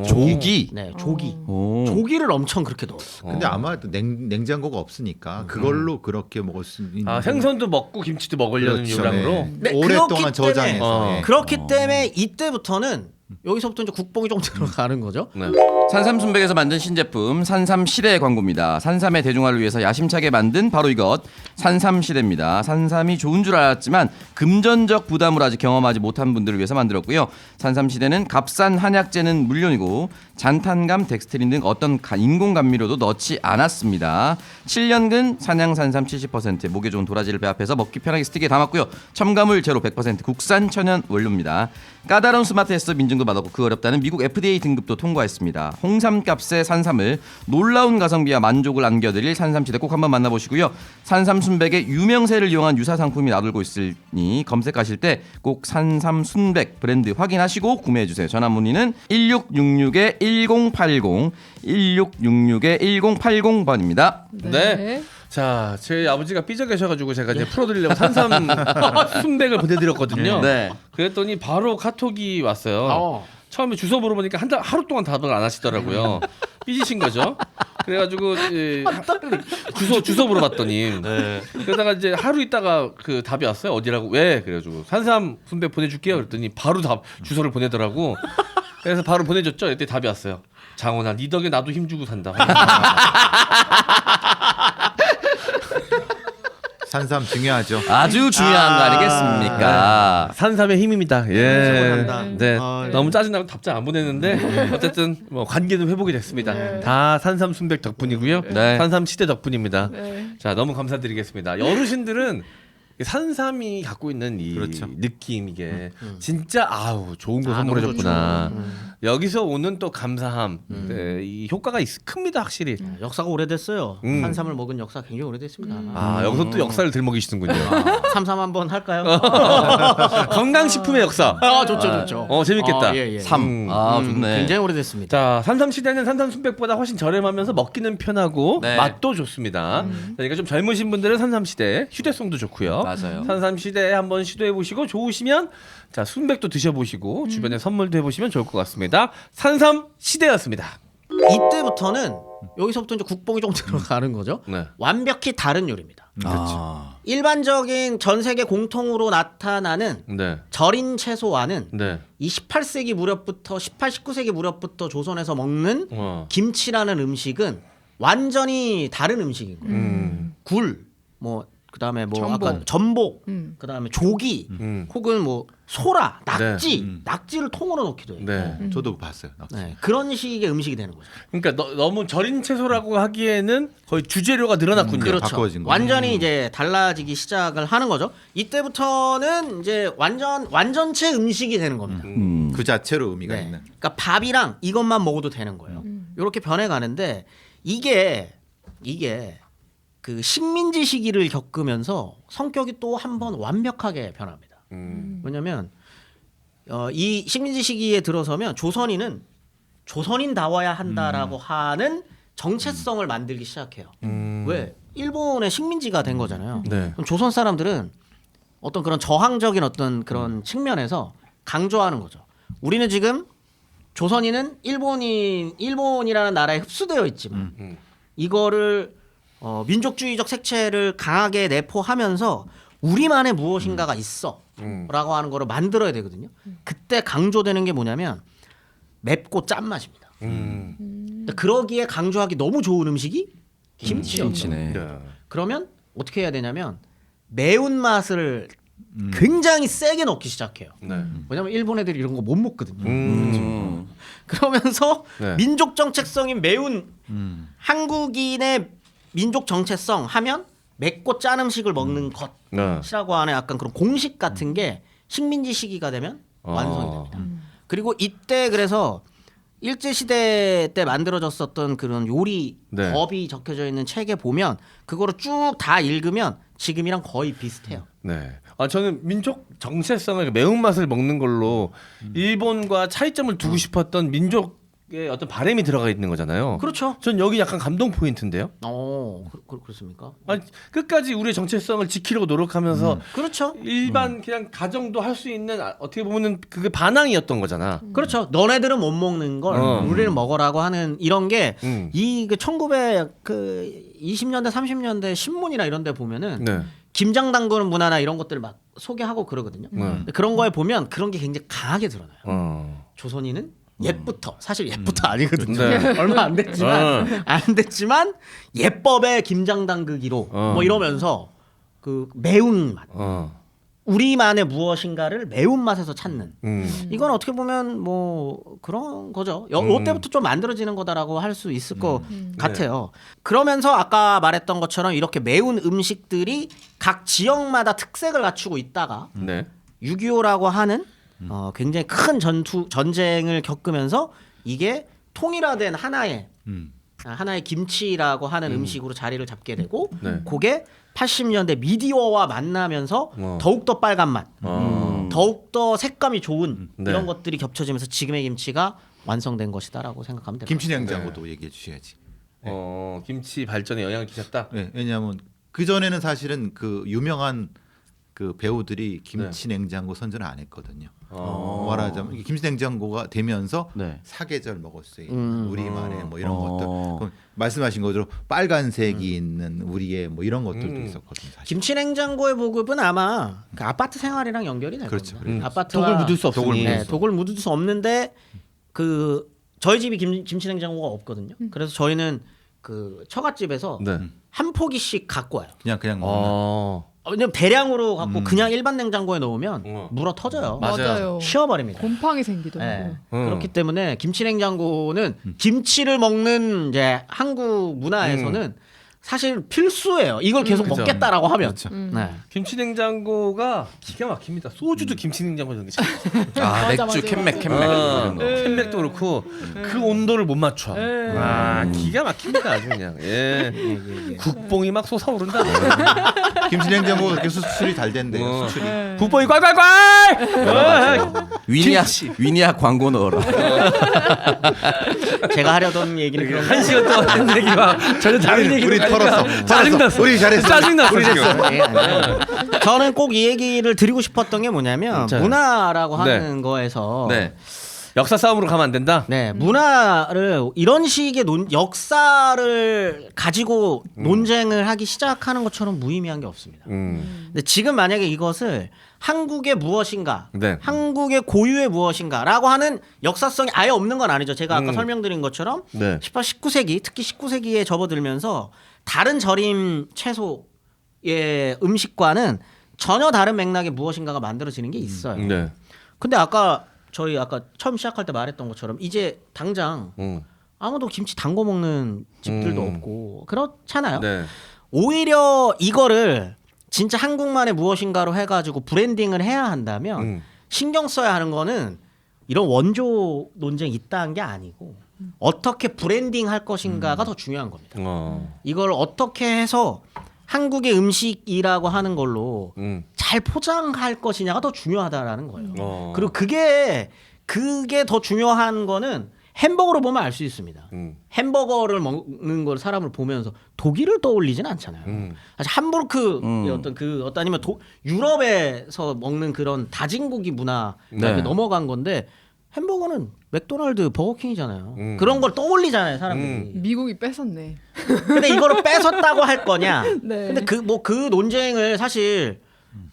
조기. 네, 조기. 오. 조기를 엄청 그렇게 넣어요. 근데 아마 또 냉장고가 없으니까 그걸로 그렇게 먹을 수 있는. 아, 생선도 먹고 김치도 먹으려는 그렇죠. 요량으로. 네. 네, 오랫동안 그렇기 저장해서. 때문에, 예. 그렇기 때문에 이때부터는 여기서부터 이제 국뽕이 좀 들어가는 거죠. 네. 산삼 순백에서 만든 신제품 산삼 시대 광고입니다. 산삼의 대중화를 위해서 야심차게 만든 바로 이것 산삼 시대입니다. 산삼이 좋은 줄 알았지만 금전적 부담을 아직 경험하지 못한 분들을 위해서 만들었고요. 산삼 시대는 값싼 한약재는 물론이고 잔탄감, 덱스트린 등 어떤 인공 감미료도 넣지 않았습니다. 7년근 산양 산삼 70%, 목에 좋은 도라지를 배합해서 먹기 편하게 스틱에 담았고요. 첨가물 제로 100% 국산 천연 원료입니다. 까다로운 스마트해서 민증도 받았고 그 어렵다는 미국 FDA 등급도 통과했습니다. 홍삼값의 산삼을 놀라운 가성비와 만족을 안겨드릴 산삼시대 꼭 한번 만나보시고요. 산삼 순백의 유명세를 이용한 유사 상품이 나돌고 있으니 검색하실 때 꼭 산삼 순백 브랜드 확인하시고 구매해주세요. 전화 문의는 1666-1080 1666-1080번입니다. 네. 자, 제 아버지가 삐져 계셔가지고 제가 이제 풀어드리려고 산삼 순백을 보내드렸거든요. 네. 그랬더니 바로 카톡이 왔어요. 처음에 주소 물어보니까 하루 동안 답을 안 하시더라고요. 삐지신 거죠. 그래가지고 주소 물어봤더니 그러다가 이제 하루 있다가 그 답이 왔어요. 어디라고 왜 그래가지고 산삼 순백 보내줄게요. 그랬더니 바로 주소를 보내더라고. 그래서 바로 보내줬죠. 그랬더니 답이 왔어요. 장원아, 네 덕에 나도 힘주고 산다. 산삼 중요하죠. 아주 중요한 거 아니겠습니까? 산삼의 힘입니다. 예. 최고단다. 네. 아, 너무 짜증나고 답장 안 보냈는데 어쨌든 뭐 관계는 회복이 됐습니다. 다 산삼 순백 덕분이고요. 네. 산삼 시대 덕분입니다. 네. 자, 너무 감사드리겠습니다. 어르신들은 산삼이 갖고 있는 이 그렇죠. 느낌 이게 진짜 좋은 거 선물해줬구나. 여기서 오는 또 감사함, 네, 이 효과가 큽니다 확실히. 역사가 오래됐어요. 산삼을 먹은 역사 굉장히 오래됐습니다. 여기서 또 역사를 들먹이시는군요. 삼삼 한번 할까요? 건강식품의 역사. 좋죠. 재밌겠다. 예, 예. 삼. 좋네. 굉장히 오래됐습니다. 자, 산삼 시대는 산삼 순백보다 훨씬 저렴하면서 먹기는 편하고 네. 맛도 좋습니다. 그러니까 좀 젊으신 분들은 산삼 시대 휴대성도 좋고요. 맞아요. 산삼 시대에 한번 시도해 보시고 좋으시면 자, 순백도 드셔보시고 주변에 선물도 해보시면 좋을 것 같습니다. 산삼 시대였습니다. 이때부터는 여기서부터 이제 국뽕이 좀 들어가는 거죠. 네. 완벽히 다른 요리입니다. 그렇죠. 일반적인 전 세계 공통으로 나타나는 네. 절인 채소와는 네. 이 18세기 무렵부터 18, 19세기 무렵부터 조선에서 먹는 김치라는 음식은 완전히 다른 음식인 거예요. 굴, 뭐 그다음에 뭐 전복. 아까 전복, 그다음에 조기, 혹은 뭐 소라, 낙지, 낙지를 통으로 넣기도 해요. 네. 저도 봤어요. 네, 그런 식의 음식이 되는 거죠. 그러니까 너무 절인 채소라고 하기에는 거의 주재료가 늘어났군요. 그렇죠. 바꿔진 거. 완전히 이제 달라지기 시작을 하는 거죠. 이때부터는 이제 완전체 음식이 되는 겁니다. 그 자체로 의미가 네. 있는. 그러니까 밥이랑 이것만 먹어도 되는 거예요. 이렇게 변해가는데 이게 그 식민지 시기를 겪으면서 성격이 또 한 번 완벽하게 변합니다. 왜냐하면 이 식민지 시기에 들어서면 조선인은 조선인다워야 한다라고 하는 정체성을 만들기 시작해요. 왜? 일본의 식민지가 된 거잖아요. 네. 그럼 조선 사람들은 어떤 그런 저항적인 어떤 그런 측면에서 강조하는 거죠. 우리는 지금 조선인은 일본이라는 나라에 흡수되어 있지만 이거를 민족주의적 색채를 강하게 내포하면서 우리만의 무엇인가가 있어라고 하는 거를 만들어야 되거든요. 그때 강조되는 게 뭐냐면 맵고 짠맛입니다. 근데 그러기에 강조하기 너무 좋은 음식이 김치예요. 김치네. 그러면 어떻게 해야 되냐면 매운맛을 굉장히 세게 넣기 시작해요. 네. 왜냐면 일본 애들이 이런 거 못 먹거든요. 그러면서 네. 민족 정체성인 매운 한국인의 민족 정체성 하면 맵고 짠 음식을 먹는 네. 것이라고 하는 약간 그런 공식 같은 게 식민지 시기가 되면 완성이 됩니다. 그리고 이때 그래서 일제 시대 때 만들어졌었던 그런 요리 네. 법이 적혀져 있는 책에 보면 그거를 쭉 다 읽으면 지금이랑 거의 비슷해요. 네. 저는 민족 정체성을 매운맛을 먹는 걸로 일본과 차이점을 두고 싶었던 민족의 어떤 바람이 들어가 있는 거잖아요. 그렇죠. 전 여기 약간 감동 포인트인데요. 그렇습니까? 아니, 끝까지 우리의 정체성을 지키려고 노력하면서 그렇죠. 일반 그냥 가정도 할 수 있는 어떻게 보면은 그게 반항이었던 거잖아. 그렇죠. 너네들은 못 먹는 걸 우리는 먹으라고 하는 이런 게 이 1920년대 30년대 신문이나 이런 데 보면은 네. 김장 담그는 문화나 이런 것들을 막 소개하고 그러거든요. 근데 그런 거에 보면 그런 게 굉장히 강하게 드러나요. 조선인은 옛부터 사실 옛부터 아니거든요. 네. 얼마 안 됐지만 예법의 김장 담그기로 뭐 이러면서 그 매운맛 우리만의 무엇인가를 매운맛에서 찾는 이건 어떻게 보면 뭐 그런 거죠. 이때부터 좀 만들어지는 거다라고 할 수 있을 것 같아요. 그러면서 아까 말했던 것처럼 이렇게 매운 음식들이 각 지역마다 특색을 갖추고 있다가 네. 6.25라고 하는 굉장히 큰 전쟁을 겪으면서 이게 통일화된 하나의 김치라고 하는 음식으로 자리를 잡게 되고 네. 그게 80년대 미디어와 만나면서 더욱더 빨간 맛, 더욱더 색감이 좋은 네. 이런 것들이 겹쳐지면서 지금의 김치가 완성된 것이다라고 생각하면 됩니다. 김치 냉장고도 얘기해 주셔야지. 김치 발전에 영향을 끼쳤다. 네, 왜냐하면 그 전에는 사실은 그 유명한 그 배우들이 김치 냉장고 선전을 안 했거든요. 말하자면 이게 김치 냉장고가 되면서 네. 사계절 먹을 수 있는 우리만의 뭐 이런 것들. 그럼 말씀하신 것처럼 빨간색이 있는 우리의 뭐 이런 것들도 있었거든요. 사실. 김치 냉장고의 보급은 아마 그 아파트 생활이랑 연결이 될 그렇죠. 겁니다. 아파트와 독을 묻을 수 없으니. 독을 묻을 수 없는데 그 저희 집이 김치 냉장고가 없거든요. 그래서 저희는 그 처갓집에서 네. 한 포기씩 갖고 와요. 그냥 왜냐면 대량으로 갖고 그냥 일반 냉장고에 넣으면 물어 터져요. 맞아요. 쉬어버립니다. 곰팡이 생기더라고. 네. 그렇기 때문에 김치 냉장고는 김치를 먹는 이제 한국 문화에서는 사실 필수예요. 이걸 계속 그죠. 먹겠다라고 하면. 네. 김치 냉장고가 기가 막힙니다. 소주도 김치 냉장고 넣는 게 참. 맥주 캔맥 이런 거. 캔맥도 그렇고 그 온도를 못 맞춰. 기가 막힙니다 아주 그냥. 예. 국뽕이 막 솟아오른다. 김치 냉장고가 그렇게 수출이 잘 된대요. 수출이. 국뽕이 콸콸콸. 위니아 광고 넣어라. 제가 하려던 얘기는 그런 한 시간 동안 한 얘기가 전혀 다른 얘기로 우리 가니까 털었어. 짜증났어. 우리 잘했어. 짜증났어 지금. 예, 아니에요. 저는 꼭 이 얘기를 드리고 싶었던 게 뭐냐면 자. 문화라고 하는 거에서 네. 역사 싸움으로 가면 안 된다. 네, 문화를 이런 식의 역사를 가지고 논쟁을 하기 시작하는 것처럼 무의미한 게 없습니다. 근데 지금 만약에 이것을 한국의 무엇인가, 네. 한국의 고유의 무엇인가라고 하는 역사성이 아예 없는 건 아니죠. 제가 아까 설명드린 것처럼 네. 18, 19세기, 특히 19세기에 접어들면서 다른 절임 채소 음식과는 전혀 다른 맥락의 무엇인가가 만들어지는 게 있어요. 네. 근데 저희 아까 처음 시작할 때 말했던 것처럼 이제 당장 아무도 김치 담궈 먹는 집들도 없고 그렇잖아요. 네. 오히려 이거를 진짜 한국만의 무엇인가로 해가지고 브랜딩을 해야 한다면 신경 써야 하는 거는 이런 원조 논쟁이 있다는 게 아니고 어떻게 브랜딩 할 것인가가 더 중요한 겁니다. 이걸 어떻게 해서 한국의 음식이라고 하는 걸로 잘 포장할 것이냐가 더 중요하다라는 거예요. 그리고 그게 더 중요한 거는 햄버거로 보면 알 수 있습니다. 햄버거를 먹는 걸 사람을 보면서 독일을 떠올리진 않잖아요. 사실 함부르크 아니면 유럽에서 먹는 그런 다진 고기 문화 네. 넘어간 건데 햄버거는 맥도날드, 버거킹이잖아요. 그런 걸 떠올리잖아요, 사람들이. 미국이 뺏었네. 근데 이거를 뺏었다고 할 거냐? 네. 근데 그 논쟁을 사실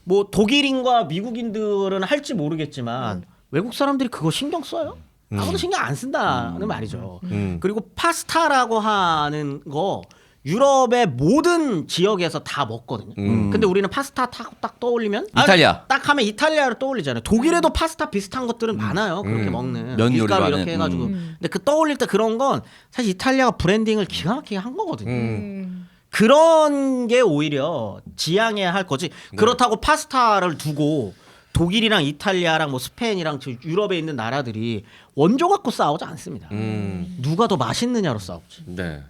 뭐 독일인과 미국인들은 할지 모르겠지만 외국 사람들이 그거 신경 써요? 아무도 신경 안 쓴다는 말이죠. 그리고 파스타라고 하는 거 유럽의 모든 지역에서 다 먹거든요. 근데 우리는 파스타 딱 떠올리면 이탈리아. 딱 하면 이탈리아를 떠올리잖아요. 독일에도 파스타 비슷한 것들은 많아요. 그렇게 먹는 면 밀가루 요리로 이렇게 하는. 해가지고. 근데 그 떠올릴 때 그런 건 사실 이탈리아가 브랜딩을 기가 막히게 한 거거든요. 그런 게 오히려 지향해야 할 거지. 그렇다고 파스타를 두고 독일이랑 이탈리아랑 뭐 스페인이랑 저 유럽에 있는 나라들이 원조 갖고 싸우지 않습니다. 누가 더 맛있느냐로 싸우지. 네.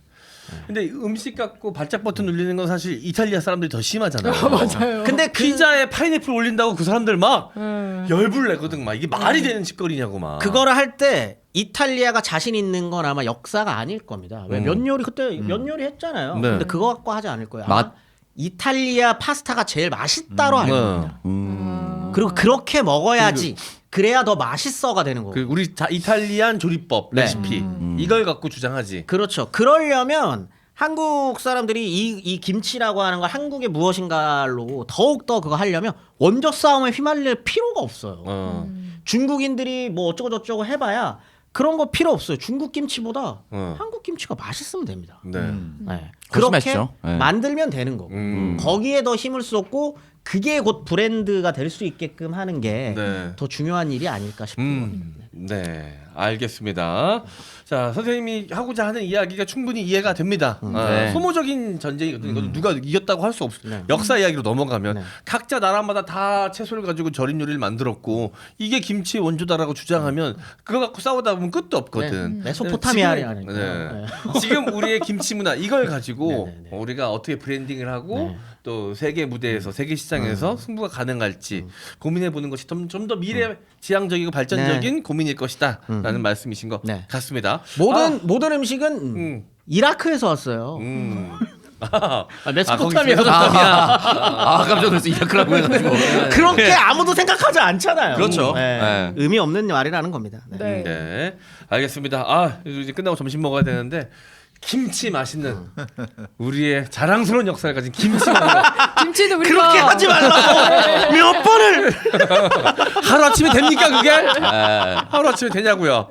근데 음식 갖고 발작 버튼 눌리는 건 사실 이탈리아 사람들이 더 심하잖아요. 맞아요. 근데 피자에 파인애플 올린다고 그 사람들 막 열불 내거든. 막 이게 말이 되는 짓거리냐고 막. 그거를 할 때 이탈리아가 자신 있는 건 아마 역사가 아닐 겁니다. 왜 면 요리 그때 면 요리 했잖아요. 네. 근데 그거 갖고 하지 않을 거예요. 아마 맛? 이탈리아 파스타가 제일 맛있다로 알고 네. 있습니다. 그리고 그렇게 먹어야지. 그래야 더 맛있어가 되는 거고. 그 우리 이탈리안 조리법 네. 레시피 이걸 갖고 주장하지. 그렇죠. 그러려면 한국 사람들이 이 김치라고 하는 걸 한국의 무엇인가로 더욱 더 그거 하려면 원조 싸움에 휘말릴 필요가 없어요. 중국인들이 뭐 어쩌고 저쩌고 해봐야 그런 거 필요 없어요. 중국 김치보다 한국 김치가 맛있으면 됩니다. 네. 네. 훨씬 그렇게 맛있죠. 네. 만들면 되는 거고 거기에 더 힘을 쏟고 그게 곧 브랜드가 될 수 있게끔 하는 게 더 네. 중요한 일이 아닐까 싶어요. 네, 알겠습니다. 자, 선생님이 하고자 하는 이야기가 충분히 이해가 됩니다. 네. 소모적인 전쟁이거든요. 이건 누가 이겼다고 할 수 없어요. 네. 역사 이야기로 넘어가면 네. 각자 나라마다 다 채소를 가지고 절인 요리를 만들었고 이게 김치의 원조다라고 주장하면 그거 갖고 싸우다 보면 끝도 없거든. 메소포타미아를 지금, 하니까. 지금 우리의 김치 문화 이걸 가지고 네, 네, 네. 우리가 어떻게 브랜딩을 하고 네. 또 세계 무대에서 세계 시장에서 승부가 가능할지 고민해 보는 것이 좀 더 미래 지향적이고 발전적인 고민일 것이다라는 말씀이신 것 네. 같습니다. 모든 음식은 이라크에서 왔어요. 메소포타미아. 깜짝 놀랐어. 이라크라고 해가지고. 그렇게 아무도 생각하지 않잖아요. 그렇죠. 네. 네. 의미 없는 말이라는 겁니다. 네. 네. 네, 알겠습니다. 아, 이제 끝나고 점심 먹어야 되는데 김치 맛있는 우리의 자랑스러운 역사를 가진 김치 먹는 김치도 우리가 그렇게 하지 말라고 몇 번을 하루 아침에 됩니까 그게? 하루 아침에 되냐고요?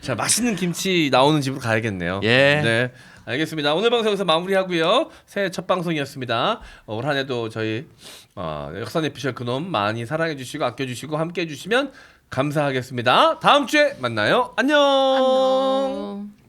자, 맛있는 김치 나오는 집으로 가야겠네요. 예. 네, 알겠습니다. 오늘 방송 여기서 마무리하고요. 새해 첫 방송이었습니다. 올 한해도 저희 역사내피셜 그놈 많이 사랑해주시고 아껴주시고 함께해주시면 감사하겠습니다. 다음 주에 만나요. 안녕. 안녕.